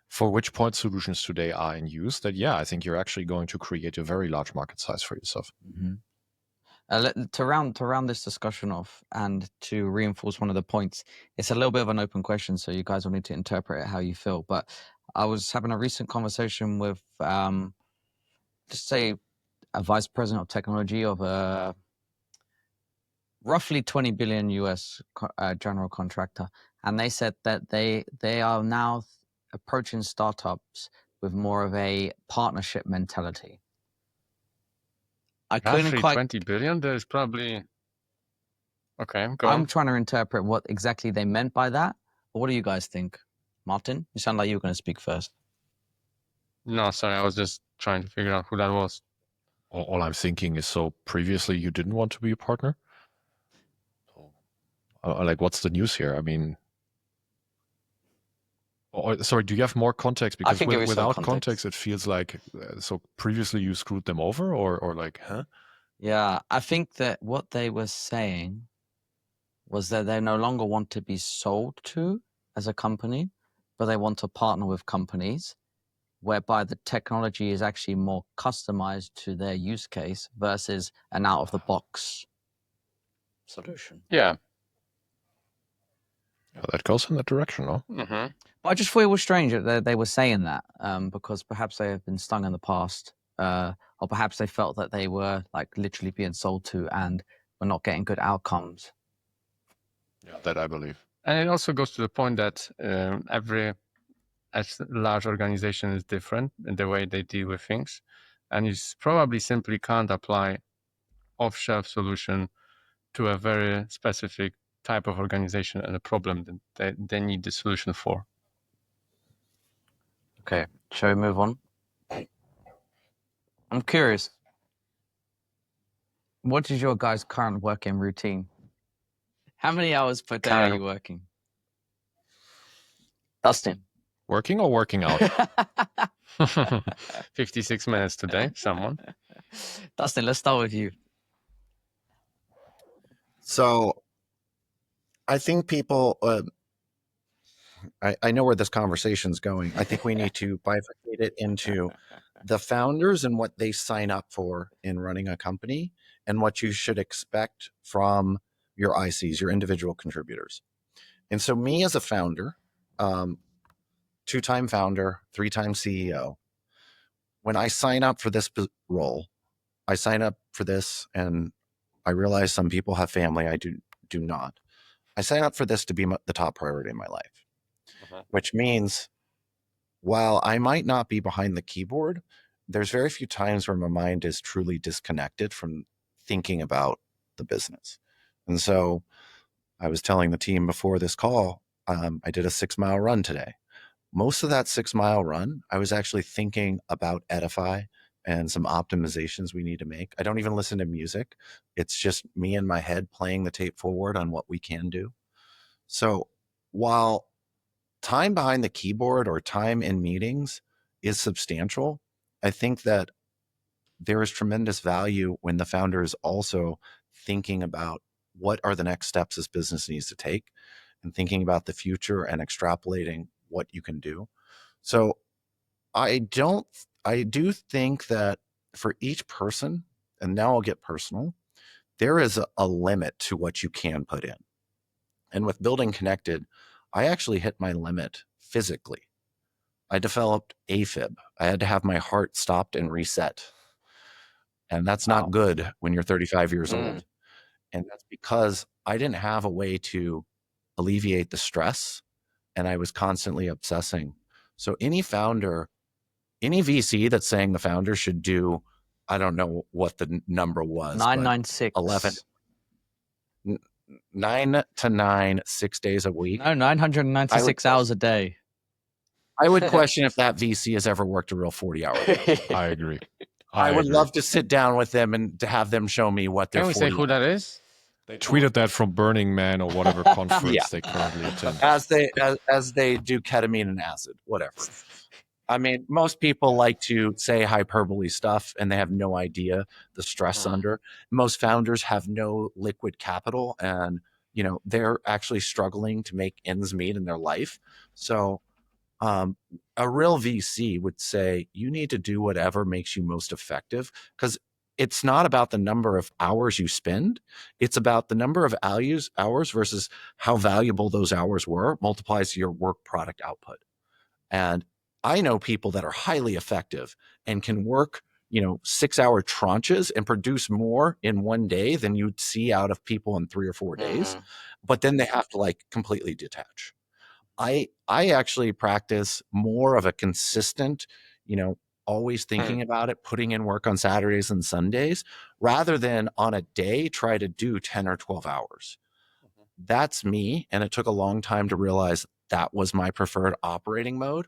for which point solutions today are in use that, yeah, I think you're actually going to create a very large market size for yourself. To round this discussion off and to reinforce one of the points, it's a little bit of an open question, so you guys will need to interpret it how you feel. But I was having a recent conversation with, just say, a vice president of technology of a roughly 20 billion US general contractor, and they said that they are now approaching startups with more of a partnership mentality. I couldn't Roughly quite 20 billion. There's probably okay. Go I'm on. trying to interpret what exactly they meant by that. But what do you guys think, Martin? You sound like you were going to speak first. No, sorry, I was just trying to figure out who that was. All I'm thinking is, so previously you didn't want to be a partner? Like, what's the news here? I mean, sorry, do you have more context? Because can give you some without context. context, it feels like, so previously you screwed them over, or like, huh? Yeah, I think that what they were saying was that they no longer want to be sold to as a company, but they want to partner with companies whereby the technology is actually more customized to their use case versus an out-of-the-box solution. Yeah. That goes in that direction, no? Mm-hmm. But I just thought it was strange that they were saying that because perhaps they have been stung in the past, or perhaps they felt that they were like literally being sold to and were not getting good outcomes. Yeah, that I believe. And it also goes to the point that every large organization is different in the way they deal with things, and you probably simply can't apply off-shelf solution to a very specific type of organization and a problem that they need the solution for. Okay, shall we move on? I'm curious. What is your guys' current working routine? How many hours per day are you working? Dustin. Working or working out? 56 minutes today, someone. Dustin, let's start with you. So I think people, I know where this conversation's going. I think we need to bifurcate it into the founders and what they sign up for in running a company and what you should expect from your ICs, your individual contributors. And so me as a founder, 2-time founder, 3-time CEO, when I sign up for this role, I sign up for this and I realize some people have family. I do not. I sign up for this to be the top priority in my life, which means while I might not be behind the keyboard, there's very few times where my mind is truly disconnected from thinking about the business. And so I was telling the team before this call, I did a 6-mile run today. Most of that 6-mile run, I was actually thinking about Edify and some optimizations we need to make. I don't even listen to music. It's just me in my head playing the tape forward on what we can do. So while time behind the keyboard or time in meetings is substantial, I think that there is tremendous value when the founder is also thinking about what are the next steps this business needs to take, and thinking about the future and extrapolating what you can do. So I do think that for each person, and now I'll get personal, there is a limit to what you can put in. And with building connected, I actually hit my limit physically. I developed AFib. I had to have my heart stopped and reset. And that's not good when you're 35 years old. And that's because I didn't have a way to alleviate the stress, and I was constantly obsessing. So any founder, any VC that's saying the founder should do, I don't know what the number was, 996. 11, 9 to 9, 6 days a week. No, 996 hours a day. I would question if that VC has ever worked a real 40-hour day. I agree. I would love to sit down with them and to have them show me what their. Can we say who that is? They tweeted that from Burning Man or whatever conference they currently attend. As they do ketamine and acid, whatever. I mean, most people like to say hyperbole stuff, and they have no idea the stress under. Most founders have no liquid capital, and they're actually struggling to make ends meet in their life. So a real VC would say you need to do whatever makes you most effective, because it's not about the number of hours you spend. It's about the number of hours versus how valuable those hours were multiplies your work product output. And I know people that are highly effective and can work 6-hour tranches and produce more in one day than you'd see out of people in 3 or 4 days. But then they have to completely detach. I actually practice more of a consistent, always thinking about it, putting in work on Saturdays and Sundays, rather than on a day try to do 10 or 12 hours. That's me. And it took a long time to realize that was my preferred operating mode.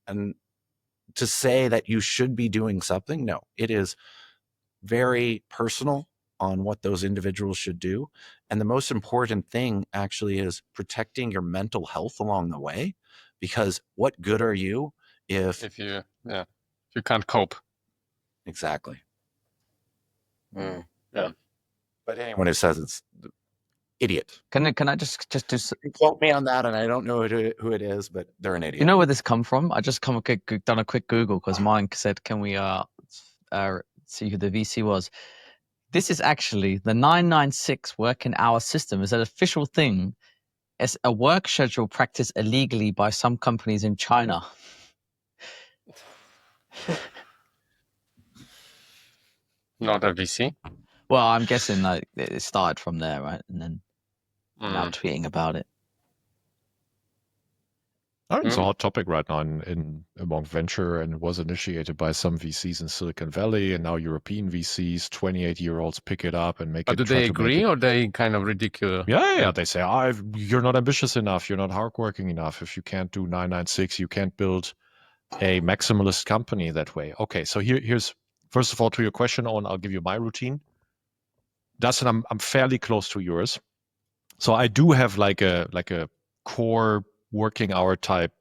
And to say that you should be doing something, no, it is very personal on what those individuals should do. And the most important thing actually is protecting your mental health along the way, because what good are you if you can't cope? Exactly. Yeah. But anyone who says it's idiot. Can I just do? Quote me on that, and I don't know who it is, but they're an idiot. You know where this come from? I just done a quick Google because mine said, "Can we see who the VC was?" This is actually the 996 working hour system. Is an official thing. It's a work schedule practiced illegally by some companies in China. Not a VC? Well, I'm guessing it started from there, right? And then now tweeting about it. It's a hot topic right now in among venture, and it was initiated by some VCs in Silicon Valley, and now European VCs, 28-year-olds pick it up and make it. But do they agree, or they kind of ridicule? Yeah. They say, you're not ambitious enough. You're not hardworking enough. If you can't do 996, you can't build a maximalist company that way. Okay, so here's first of all, to your question, Owen, I'll give you my routine. Dustin, I'm fairly close to yours. So I do have like a core working hour type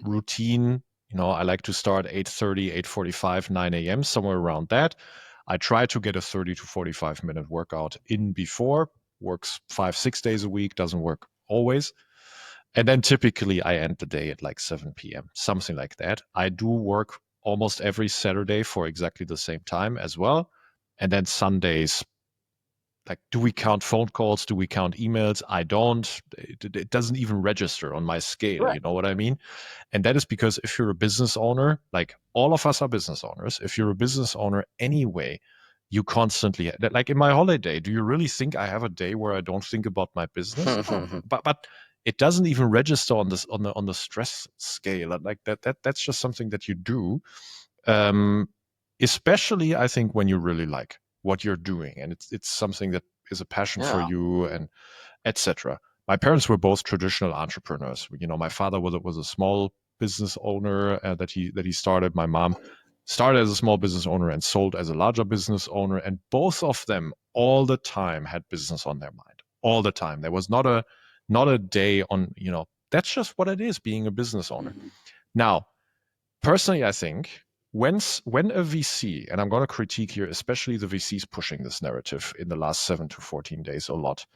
routine. I like to start 8:30, 8:45, 9 a.m., somewhere around that. I try to get a 30 to 45 minute workout in before. Works 5-6 days a week, doesn't work always. And then typically I end the day at 7 p.m., something like that. I do work almost every Saturday for exactly the same time as well. And then Sundays, do we count phone calls? Do we count emails? I don't. It doesn't even register on my scale. Right. You know what I mean? And that is because if you're a business owner, all of us are business owners. If you're a business owner anyway, you constantly, in my holiday, do you really think I have a day where I don't think about my business? But it doesn't even register on this on the stress scale. That's just something that you do. Especially, I think, when you really like what you're doing, and it's something that is a passion for you, and etc. My parents were both traditional entrepreneurs. My father was a small business owner that he started. My mom started as a small business owner and sold as a larger business owner, and both of them all the time had business on their mind. All the time. There was not a day on, that's just what it is, being a business owner. Now, personally, I think when a VC, and I'm going to critique here, especially the VCs pushing this narrative in the last 7 to 14 days a lot,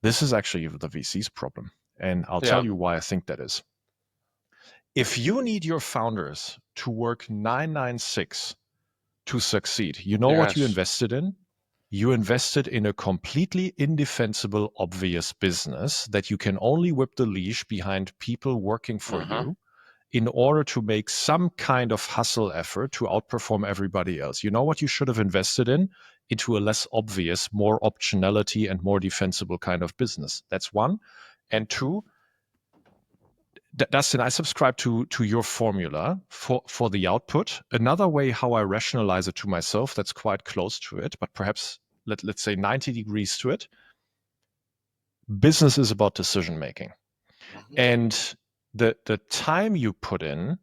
this is actually the VC's problem. And I'll tell you why I think that is. If you need your founders to work 996 to succeed, you know what you invested in? You invested in a completely indefensible, obvious business that you can only whip the leash behind people working for you in order to make some kind of hustle effort to outperform everybody else. You know what you should have invested in? Into a less obvious, more optionality and more defensible kind of business. That's one. And two, Dustin, I subscribe to your formula for the output. Another way how I rationalize it to myself that's quite close to it, but perhaps let's say 90 degrees to it. Business is about decision making. And the time you put in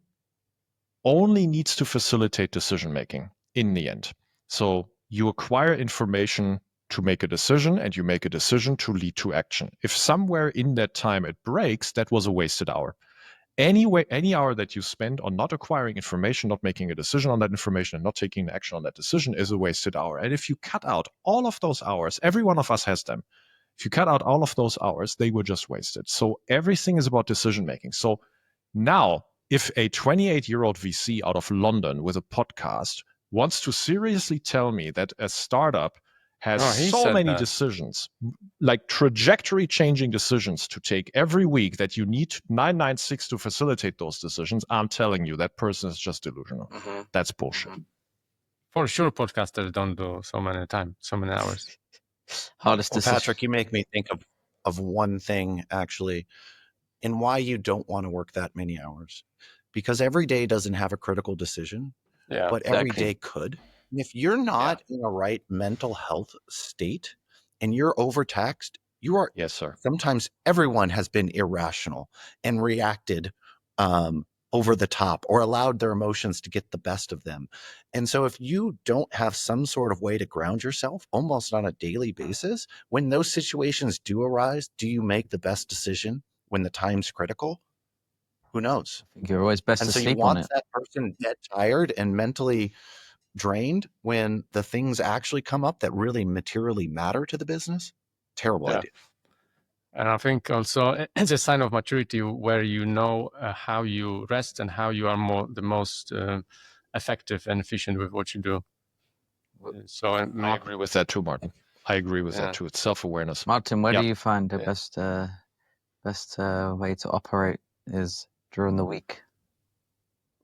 only needs to facilitate decision making in the end. So you acquire information to make a decision, and you make a decision to lead to action. If somewhere in that time it breaks, that was a wasted hour. Anyway, any hour that you spend on not acquiring information, not making a decision on that information, and not taking action on that decision is a wasted hour. And if you cut out all of those hours, every one of us has them. If you cut out all of those hours, they were just wasted. So everything is about decision making. So now, if a 28-year-old VC out of London with a podcast wants to seriously tell me that a startup has so many decisions, like trajectory changing decisions to take every week that you need 996 to facilitate those decisions, I'm telling you that person is just delusional. That's bullshit. For sure, podcasters don't do so many hours. Hardest decision. Patrick, you make me think of one thing actually, and why you don't want to work that many hours. Because every day doesn't have a critical decision, but every day could. And if you're not in a right mental health state and you're overtaxed, you are. Yes, sir. Sometimes everyone has been irrational and reacted over the top or allowed their emotions to get the best of them. And so if you don't have some sort of way to ground yourself almost on a daily basis, when those situations do arise, do you make the best decision when the time's critical? Who knows? I think you're always best and to so sleep you want on it. that person dead tired and mentally drained when the things actually come up that really materially matter to the business. Terrible idea. And I think also it's a sign of maturity where you know how you rest and how you are the most effective and efficient with what you do. So I agree with that too, Martin. I agree with that too. It's self-awareness. Martin, where do you find the best way to operate is during the week?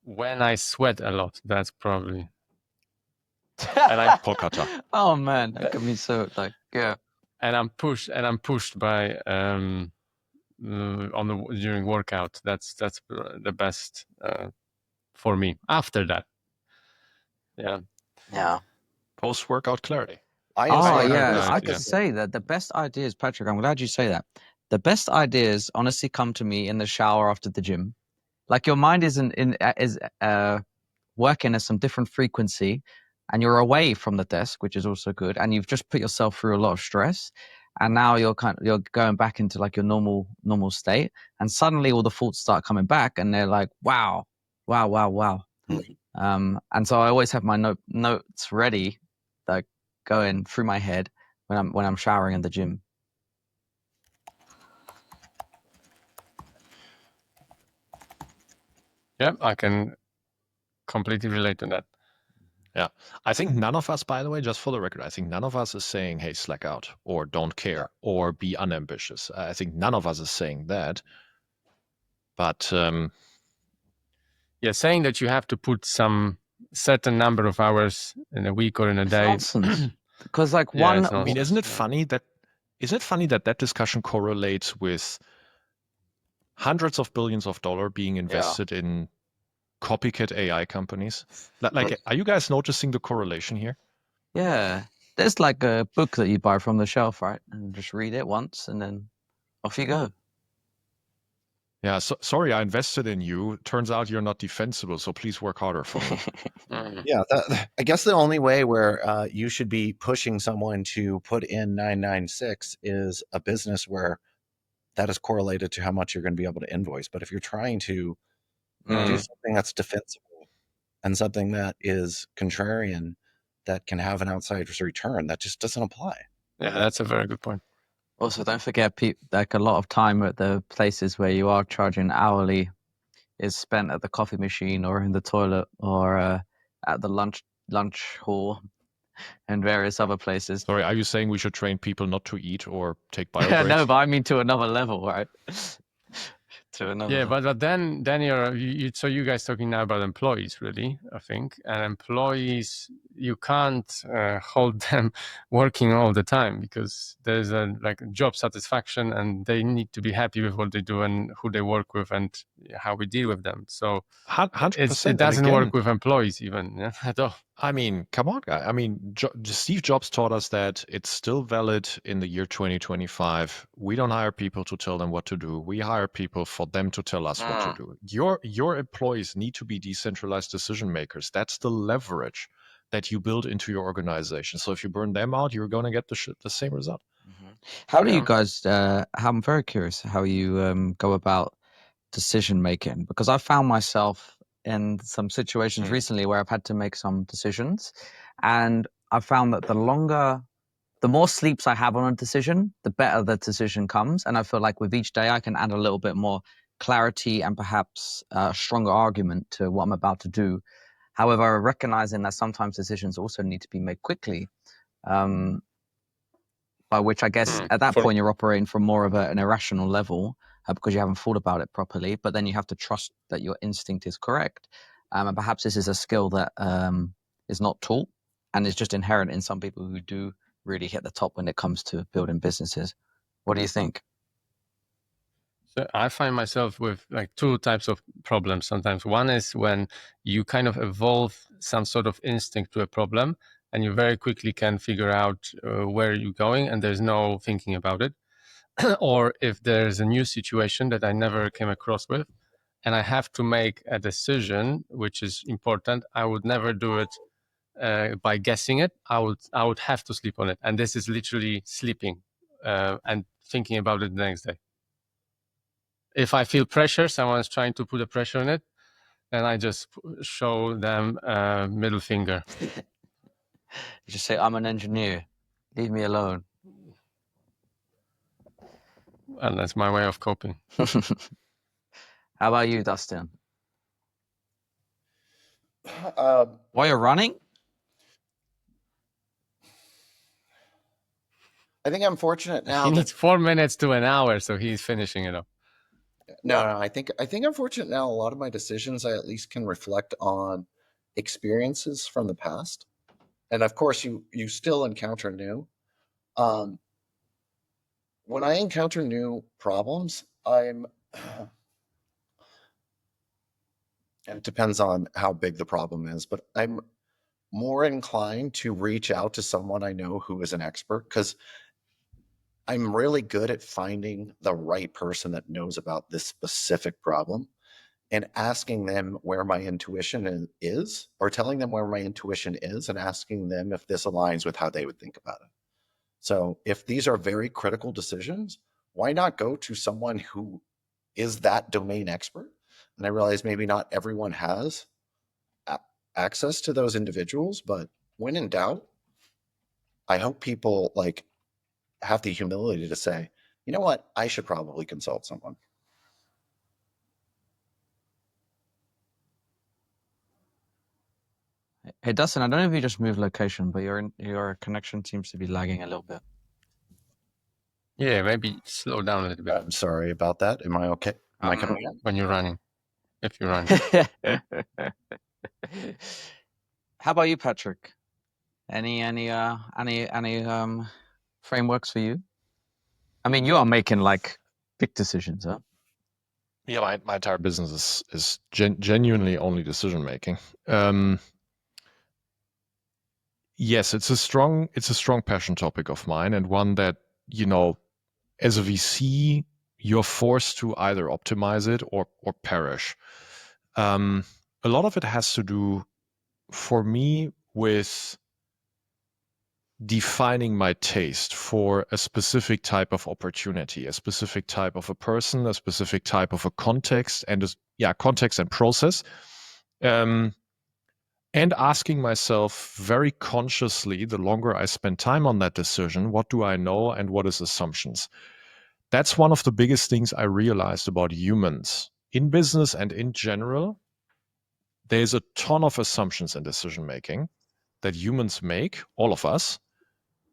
When I sweat a lot, that's probably. And I'm Kolkata. Oh man, that could be so And I'm pushed by during workout. That's the best for me. After that, Post-workout clarity. I could say that the best ideas, Patrick, I'm glad you say that. The best ideas honestly come to me in the shower after the gym. Like your mind is working at some different frequency, and you're away from the desk, which is also good. And you've just put yourself through a lot of stress, and now you're going back into like your normal state, and suddenly all the thoughts start coming back, and they're like, wow. And so I always have my notes ready, like going through my head when I'm showering in the gym. Yeah, I can completely relate to that. Yeah. I think none of us, by the way, just for the record, I think none of us is saying, hey, slack out or don't care or be unambitious. I think none of us is saying that. But saying that you have to put some certain number of hours in a week or in a day. Nonsense. Because like I mean, isn't it funny that discussion correlates with hundreds of billions of dollars being invested in copycat AI companies? Like, are you guys noticing the correlation here? Yeah. There's like a book that you buy from the shelf, right? And just read it once and then off you go. Yeah, sorry, I invested in you. Turns out you're not defensible, so please work harder for me. Yeah, I guess the only way where you should be pushing someone to put in 996 is a business where that is correlated to how much you're going to be able to invoice. But if you're trying to do something that's defensible, and something that is contrarian that can have an outsider's return. That just doesn't apply. Yeah, that's a very good point. Also, don't forget, like a lot of time at the places where you are charging hourly is spent at the coffee machine or in the toilet or at the lunch hall and various other places. Sorry, are you saying we should train people not to eat or take bio breaks? No, but I mean to another level, right? To another Yeah, level. but then so you guys talking now about employees, really, I think, and employees, you can't hold them working all the time because there's a like job satisfaction and they need to be happy with what they do and who they work with and how we deal with them. So 100%. it doesn't work with employees even at all. I mean, come on, guy. I mean, Steve Jobs taught us that it's still valid in the year 2025. We don't hire people to tell them what to do. We hire people for them to tell us what to do. Your employees need to be decentralized decision makers. That's the leverage that you build into your organization. So if you burn them out, you're going to get the same result. How do you guys, I'm very curious how you go about decision making, because I found myself in some situations recently where I've had to make some decisions, and I found that the more sleeps I have on a decision, the better the decision comes. And I feel like with each day I can add a little bit more clarity and perhaps a stronger argument to what I'm about to do. However, recognizing that sometimes decisions also need to be made quickly, by which I guess at that point you're operating from more of an irrational level because you haven't thought about it properly, but then you have to trust that your instinct is correct. And perhaps this is a skill that is not taught and is just inherent in some people who do really hit the top when it comes to building businesses. What do you think? So I find myself with like two types of problems sometimes. One is when you kind of evolve some sort of instinct to a problem and you very quickly can figure out where you're going and there's no thinking about it. Or if there's a new situation that I never came across with and I have to make a decision, which is important, I would never do it by guessing it. I would have to sleep on it. And this is literally sleeping and thinking about it the next day. If I feel pressure, someone's trying to put a pressure on it, then I just show them a middle finger. You just say, I'm an engineer, leave me alone. And that's my way of coping. How about you, Dustin? While you're running? I think I'm fortunate now. He needs 4 minutes to an hour, so he's finishing it up. No, I think I'm fortunate now. A lot of my decisions, I at least can reflect on experiences from the past, and of course, you still encounter new. When I encounter new problems, it depends on how big the problem is, but I'm more inclined to reach out to someone I know who is an expert, because I'm really good at finding the right person that knows about this specific problem and asking them where my intuition is, or telling them where my intuition is and asking them if this aligns with how they would think about it. So if these are very critical decisions, why not go to someone who is that domain expert? And I realize maybe not everyone has access to those individuals, but when in doubt, I hope people have the humility to say, you know what, I should probably consult someone. Hey, Dustin, I don't know if you just moved location, but your connection seems to be lagging a little bit. Yeah, maybe slow down a little bit. I'm sorry about that. Am I okay? Am I coming in? When you're running, if you're running. How about you, Patrick? Any frameworks for you? I mean, you are making big decisions, huh? Yeah, my entire business is genuinely only decision making. Yes, it's a strong passion topic of mine, and one that, as a VC, you're forced to either optimize it or perish. A lot of it has to do, for me, with defining my taste for a specific type of opportunity, a specific type of a person, a specific type of a context, and context and process. and asking myself very consciously, the longer I spend time on that decision, what do I know and what is assumptions? That's one of the biggest things I realized about humans in business and in general. There's a ton of assumptions in decision making that humans make, all of us,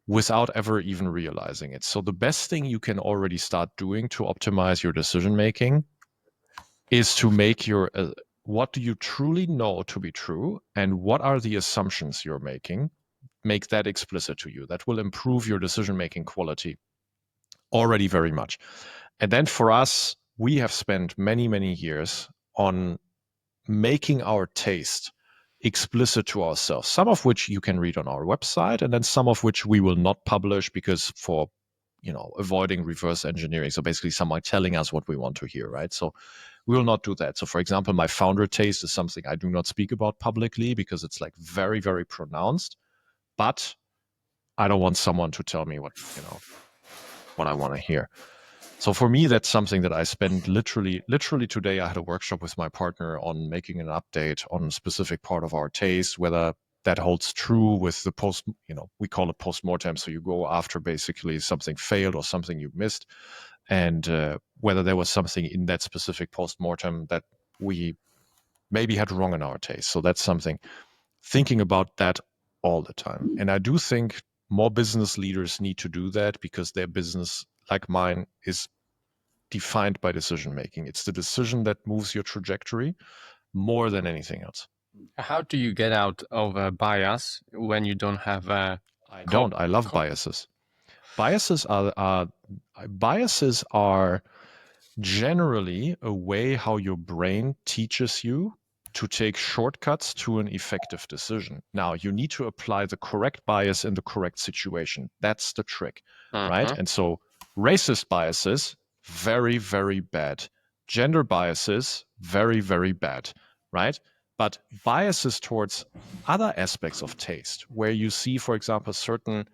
without ever even realizing it. So the best thing you can already start doing to optimize your decision making is to make your what do you truly know to be true and what are the assumptions you're making. Make that explicit to you. That will improve your decision making quality already very much. And then for us, we have spent many, many years on making our taste explicit to ourselves, some of which you can read on our website, and then some of which we will not publish because for avoiding reverse engineering. So basically someone telling us what we want to hear, right? So we will not do that. So for example, my founder taste is something I do not speak about publicly because it's like very, very pronounced, but I don't want someone to tell me what I want to hear. So for me, that's something that I spend literally today. I had a workshop with my partner on making an update on a specific part of our taste, whether that holds true with the post, we call it post-mortem. So you go after basically something failed or something you missed, and whether there was something in that specific post-mortem that we maybe had wrong in our taste. So that's something, thinking about that all the time. And I do think more business leaders need to do that because their business, like mine, is defined by decision making. It's the decision that moves your trajectory more than anything else. How do you get out of a bias when you don't have a? I love biases. Biases are generally a way how your brain teaches you to take shortcuts to an effective decision. Now, you need to apply the correct bias in the correct situation. That's the trick, right? And so racist biases, very, very bad. Gender biases, very, very bad, right? But biases towards other aspects of taste, where you see, for example, certain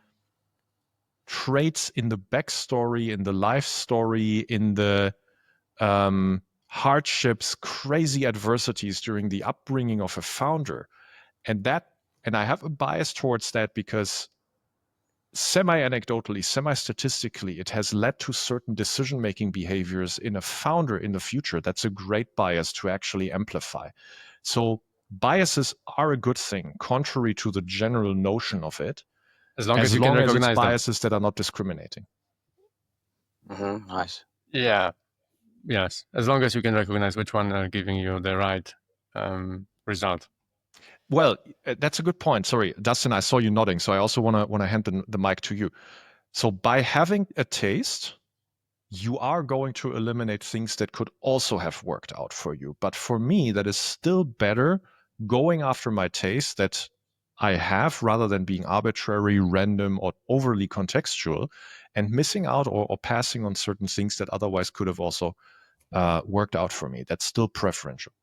traits in the backstory, in the life story, in the hardships, crazy adversities during the upbringing of a founder. And I have a bias towards that because semi-anecdotally, semi-statistically, it has led to certain decision-making behaviors in a founder in the future. That's a great bias to actually amplify. So biases are a good thing, contrary to the general notion of it, as long as you can it's recognize biases that are not discriminating. Nice. Yeah. Yes. As long as you can recognize which one are giving you the right result. Well, that's a good point. Sorry, Dustin, I saw you nodding, so I also want to hand the mic to you. So by having a taste, you are going to eliminate things that could also have worked out for you. But for me, that is still better going after my taste that I have rather than being arbitrary, random, or overly contextual and missing out or passing on certain things that otherwise could have also worked out for me. That's still preferential.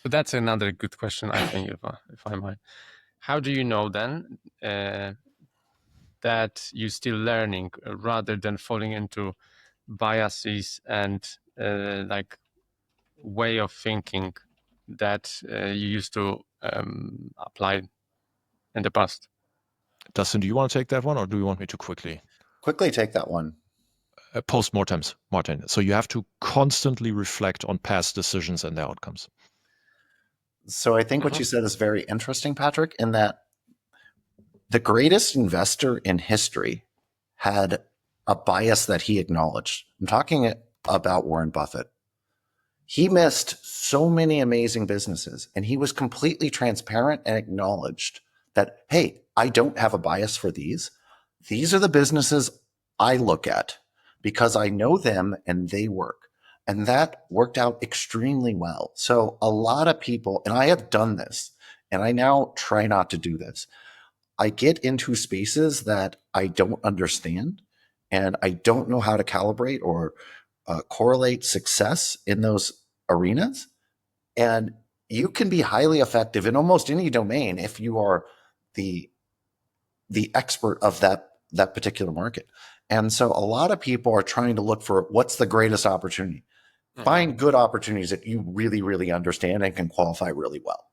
But that's another good question, I think, if I might. How do you know then that you're still learning rather than falling into biases and like way of thinking that you used to apply in the past? Dustin, do you want to take that one or do you want me to quickly take that one? Post-mortems, Martin. So you have to constantly reflect on past decisions and their outcomes. So I think what you said is very interesting, Patrick, in that the greatest investor in history had a bias that he acknowledged. I'm talking about Warren Buffett. He missed so many amazing businesses, and he was completely transparent and acknowledged that, hey, I don't have a bias for these. These are the businesses I look at because I know them and they work. And that worked out extremely well. So a lot of people, and I have done this, and I now try not to do this. I get into spaces that I don't understand, and I don't know how to calibrate or correlate success in those arenas. And you can be highly effective in almost any domain if you are the expert of that particular market. And so a lot of people are trying to look for what's the greatest opportunity. Find good opportunities that you really, really understand and can qualify really well.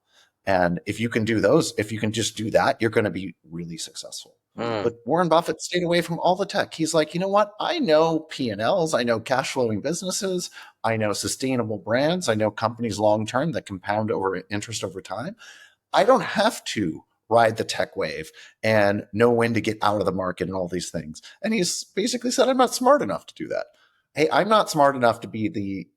And if you can do those, if you can just do that, you're going to be really successful. But Warren Buffett stayed away from all the tech. He's like, you know what? I know P&Ls. I know cash flowing businesses. I know sustainable brands. I know companies long-term that compound over interest over time. I don't have to ride the tech wave and know when to get out of the market and all these things. And he's basically said, I'm not smart enough to do that. Hey, I'm not smart enough to be the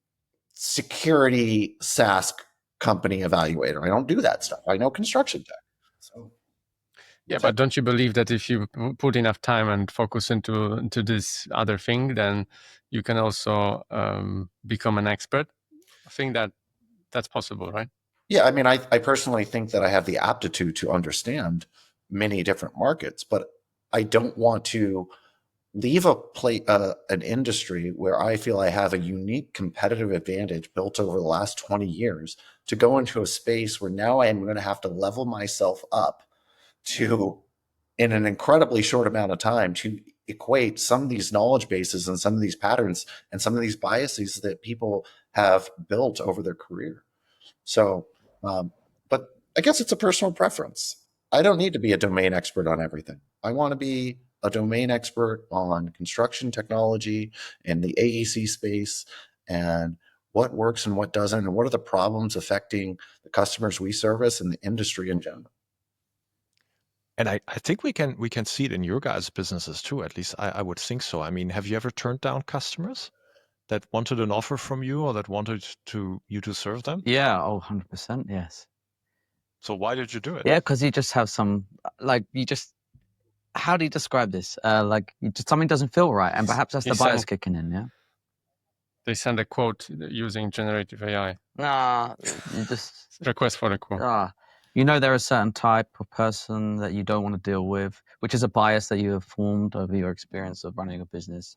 security SaaS company evaluator. I don't do that stuff. I know construction tech. So yeah, but don't you believe that if you put enough time and focus into this other thing, then you can also become an expert? I think that's possible, right? Yeah, I mean, I personally think that I have the aptitude to understand many different markets, but I don't want to leave an industry where I feel I have a unique competitive advantage built over the last 20 years to go into a space where now I am going to have to level myself up to, in an incredibly short amount of time, to equate some of these knowledge bases and some of these patterns and some of these biases that people have built over their career. So, but I guess it's a personal preference. I don't need to be a domain expert on everything. I want to be a domain expert on construction technology and the AEC space and what works and what doesn't, and what are the problems affecting the customers we service and the industry in general. And I think we can see it in your guys' businesses too. At least I would think so. I mean, have you ever turned down customers that wanted an offer from you or that wanted you to serve them? Yeah, 100%, yes. So why did you do it? Yeah, because you just have some, like, how do you describe this? Like, something doesn't feel right, and perhaps that's the bias kicking in, yeah? They send a quote using generative AI. Nah, you just... Request for a quote. You know there are a certain type of person that you don't want to deal with, which is a bias that you have formed over your experience of running a business.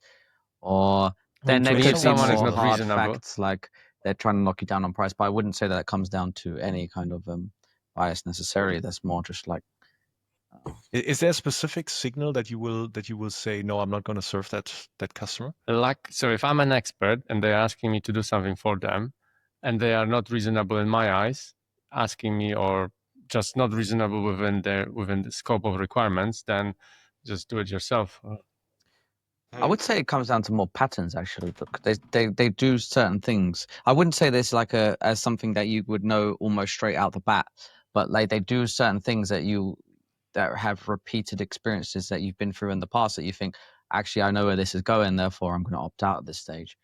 Or then there could be more hard facts, like they're trying to knock you down on price, but I wouldn't say that comes down to any kind of bias necessarily. That's more just like... Is there a specific signal that you will say, no, I'm not going to serve that customer? So if I'm an expert and they're asking me to do something for them, and they are not reasonable in my eyes, asking me, or just not reasonable within the scope of requirements, then just do it yourself. I would say it comes down to more patterns, actually. Look, they do certain things. I wouldn't say this like as something that you would know almost straight out the bat, but like they do certain things that have repeated experiences that you've been through in the past that you think, actually, I know where this is going, therefore I'm going to opt out at this stage.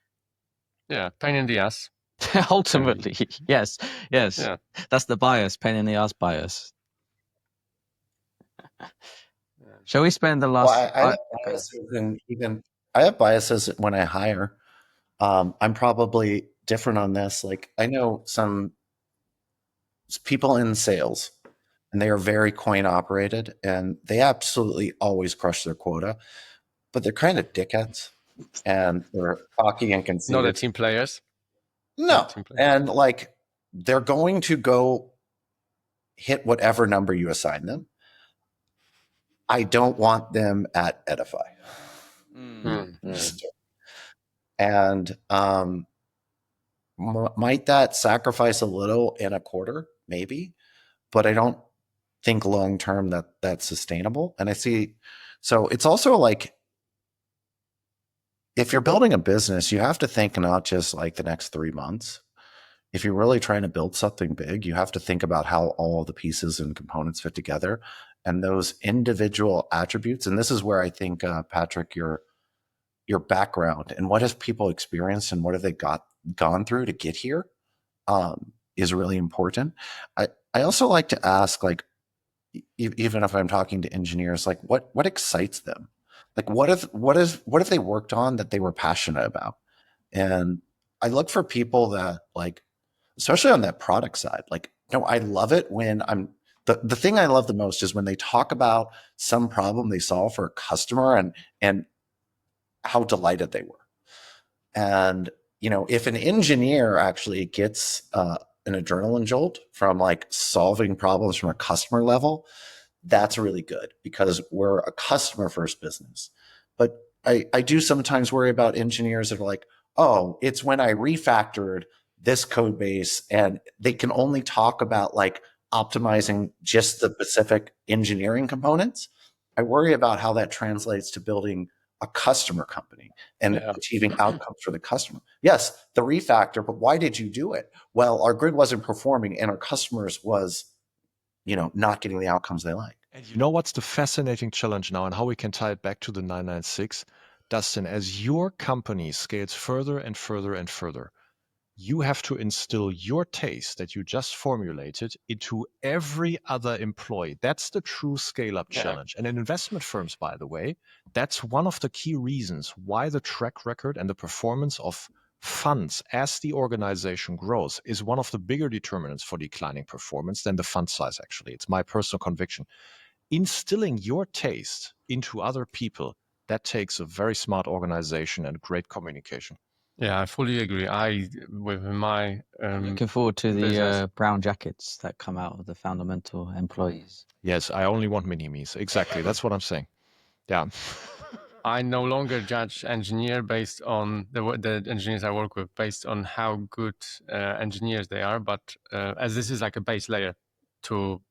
Yeah, pain in the ass. Ultimately, yes. Yeah. That's the bias, pain in the ass bias. Shall we spend the last... Well, I have biases, and even I have biases when I hire. I'm probably different on this. Like, I know some people in sales, and they are very coin operated, and they absolutely always crush their quota, but they're kind of dickheads, and they're cocky and conceited. Not the team players. No, and like they're going to go hit whatever number you assign them. I don't want them at Edify. And might that sacrifice a little in a quarter? Maybe, but I don't think long term that that's sustainable. And I see, so it's also like, if you're building a business, you have to think not just like the next 3 months. If you're really trying to build something big, you have to think about how all the pieces and components fit together, and those individual attributes. And this is where I think, Patrick, your background and what have people experienced and what have they gone through to get here, is really important. I also like to ask, like, even if I'm talking to engineers, like what excites them? Like what have they worked on that they were passionate about? And I look for people that, like, especially on that product side, like, I love it when the thing I love the most is when they talk about some problem they solve for a customer and how delighted they were. And, if an engineer actually gets an adrenaline jolt from like solving problems from a customer level, that's really good, because we're a customer first business. But I do sometimes worry about engineers that are like, oh, it's when I refactored this code base, and they can only talk about like optimizing just the specific engineering components. I worry about how that translates to building a customer company and achieving outcomes for the customer. Yes, the refactor, but why did you do it? Well, our grid wasn't performing and our customers was, not getting the outcomes they like. And you know what's the fascinating challenge now and how we can tie it back to the 996? Dustin, as your company scales further and further and further, you have to instill your taste that you just formulated into every other employee. That's the true scale-up challenge. And in investment firms, by the way, that's one of the key reasons why the track record and the performance of funds as the organization grows is one of the bigger determinants for declining performance than the fund size, actually. It's my personal conviction. Instilling your taste into other people, that takes a very smart organization and great communication. Yeah, I fully agree. With my Looking forward to the business. brown jackets that come out of the fundamental employees. Yes, I only want mini-me's. Exactly. That's what I'm saying. Yeah. I no longer judge engineer based on the engineers I work with based on how good engineers they are, but as this is like a base layer to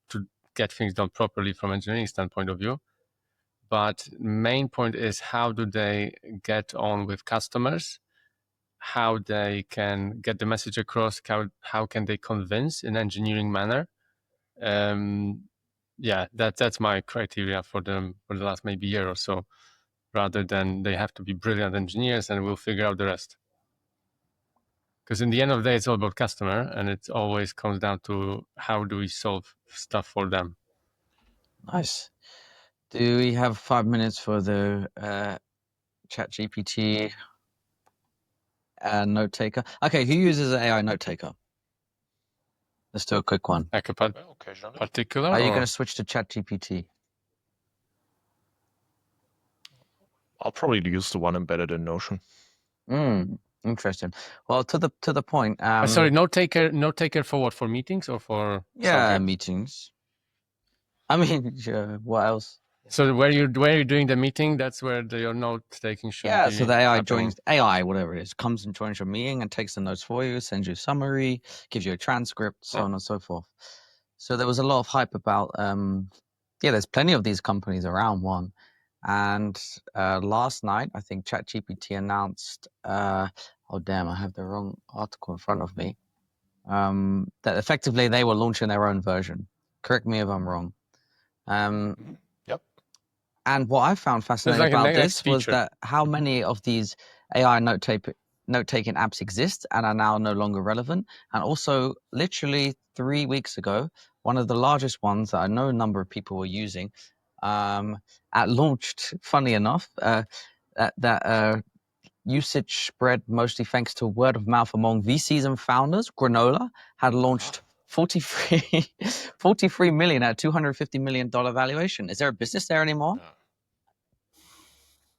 get things done properly from engineering standpoint of view. But main point is how do they get on with customers, how they can get the message across, how can they convince in engineering manner. That's my criteria for them for the last maybe year or so, rather than they have to be brilliant engineers and we'll figure out the rest. Because in the end of the day, it's all about customer, and it always comes down to how do we solve stuff for them. Nice. Do we have 5 minutes for the ChatGPT NoteTaker? Okay, who uses an AI NoteTaker? Let's do a quick one. Like a particular? Are you going to switch to ChatGPT? I'll probably use the one embedded in Notion. Interesting. Well, to the point. Sorry, NoteTaker for what? For meetings or for subjects? Meetings. I mean, what else? So where you're doing the meeting, that's where your note taking should be. So the AI happening. joins AI, whatever it is, comes and joins your meeting and takes the notes for you, sends you a summary, gives you a transcript, so on and so forth. So there was a lot of hype about there's plenty of these companies around one. And last night, I think ChatGPT announced oh damn, I have the wrong article in front of me. That effectively they were launching their own version. Correct me if I'm wrong. Yep. And what I found fascinating about this was that how many of these AI note-taking apps exist and are now no longer relevant. And also, literally 3 weeks ago, one of the largest ones that I know a number of people were using, launched, funny enough, that usage spread mostly thanks to word of mouth among VCs and founders. Granola had launched 43 million at $250 million valuation. Is there a business there anymore?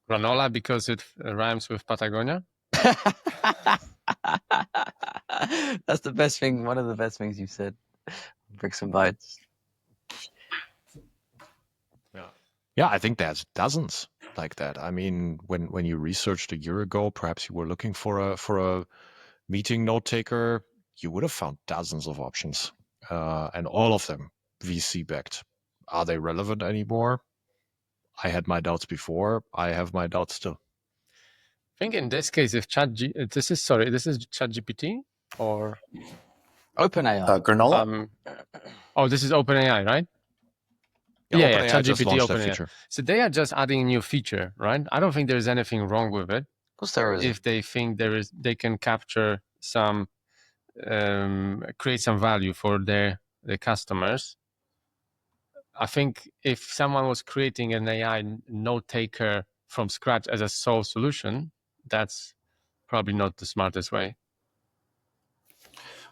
Granola because it rhymes with Patagonia? That's the best thing. One of the best things you've said. Bricks and Bytes. Yeah, I think there's dozens like that. I mean, when you researched a year ago, perhaps you were looking for a meeting note taker, you would have found dozens of options, and all of them VC backed. Are they relevant anymore? I had my doubts before. I have my doubts still. I think in this case, if this is ChatGPT or OpenAI. Granola? This is OpenAI, right? Yeah, ChatGPT, OpenAI. So they are just adding a new feature, right? I don't think there's anything wrong with it. Of course there is. If they think they can capture some, create some value for their customers. I think if someone was creating an AI note taker from scratch as a sole solution, that's probably not the smartest way.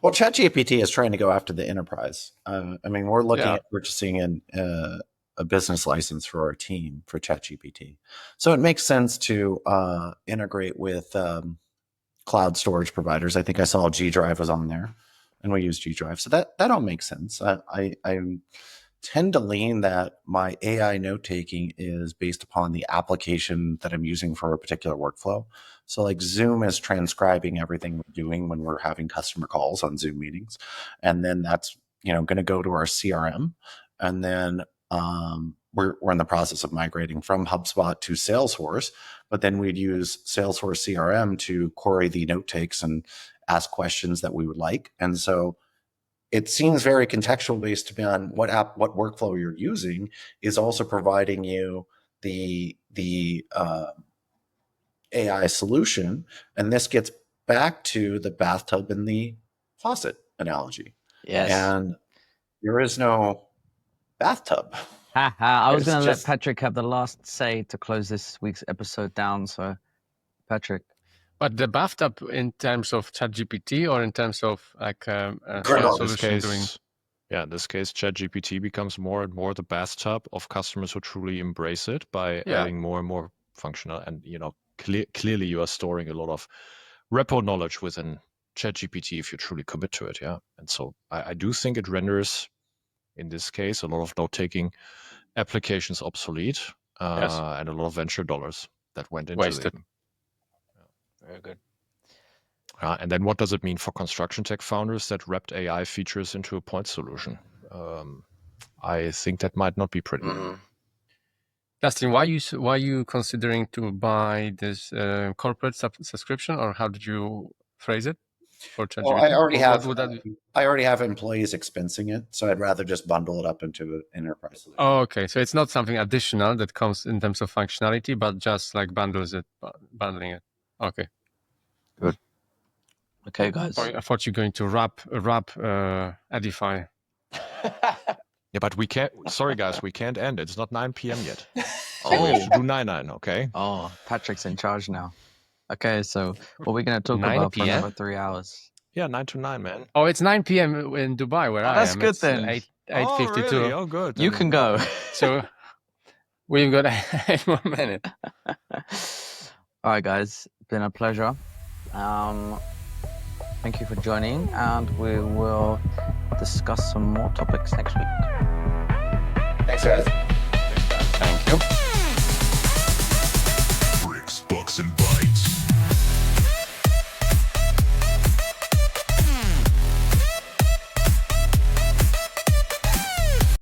Well, ChatGPT is trying to go after the enterprise. I mean, we're looking at purchasing a business license for our team for ChatGPT. So it makes sense to integrate with cloud storage providers. I think I saw G Drive was on there, and we use G Drive. So that all makes sense. I tend to lean that my AI note taking is based upon the application that I'm using for a particular workflow. So like Zoom is transcribing everything we're doing when we're having customer calls on Zoom meetings. And then that's going to go to our CRM, and then we're in the process of migrating from HubSpot to Salesforce, but then we'd use Salesforce CRM to query the note takes and ask questions that we would like. And so it seems very contextual based on what workflow you're using is also providing you the AI solution. And this gets back to the bathtub and the faucet analogy. Yes. And there is no bathtub. I was It's going to let just- Patrick have the last say to close this week's episode down. So, Patrick. But the bathtub in terms of ChatGPT or in terms of like Correct. solution doing. Yeah, in this case, ChatGPT becomes more and more the bathtub of customers who truly embrace it by adding more and more functional. And clearly, you are storing a lot of repo knowledge within ChatGPT if you truly commit to it. Yeah, and so I do think it renders, in this case, a lot of note-taking applications obsolete, and a lot of venture dollars that went into Wasted. them. Very good. And then what does it mean for construction tech founders that wrapped AI features into a point solution? I think that might not be pretty. Dustin, why are you considering to buy this corporate subscription, or how did you phrase it for ChatGPT? Well, I already What have. would that be? I already have employees expensing it, so I'd rather just bundle it up into an enterprise solution. Oh, okay. So it's not something additional that comes in terms of functionality, but just like bundling it. Okay. Good. Okay, guys. I thought you're going to wrap Edify. Yeah, but we can't. Sorry, guys, we can't end. It's not 9 p.m. yet. We Oh, have to do 9:09. Okay. oh, Patrick's in charge now. Okay, so what are we going to talk 9 about for p.m.? another 3 hours? Yeah, 9 to 9, man. Oh, it's 9 p.m. in Dubai where I am. That's good It's then. 8:52. Really? Oh, good. You can go. So we've got 8 more minutes. All right, guys. Been a pleasure. Thank you for joining, and we will discuss some more topics next week. Thanks, guys.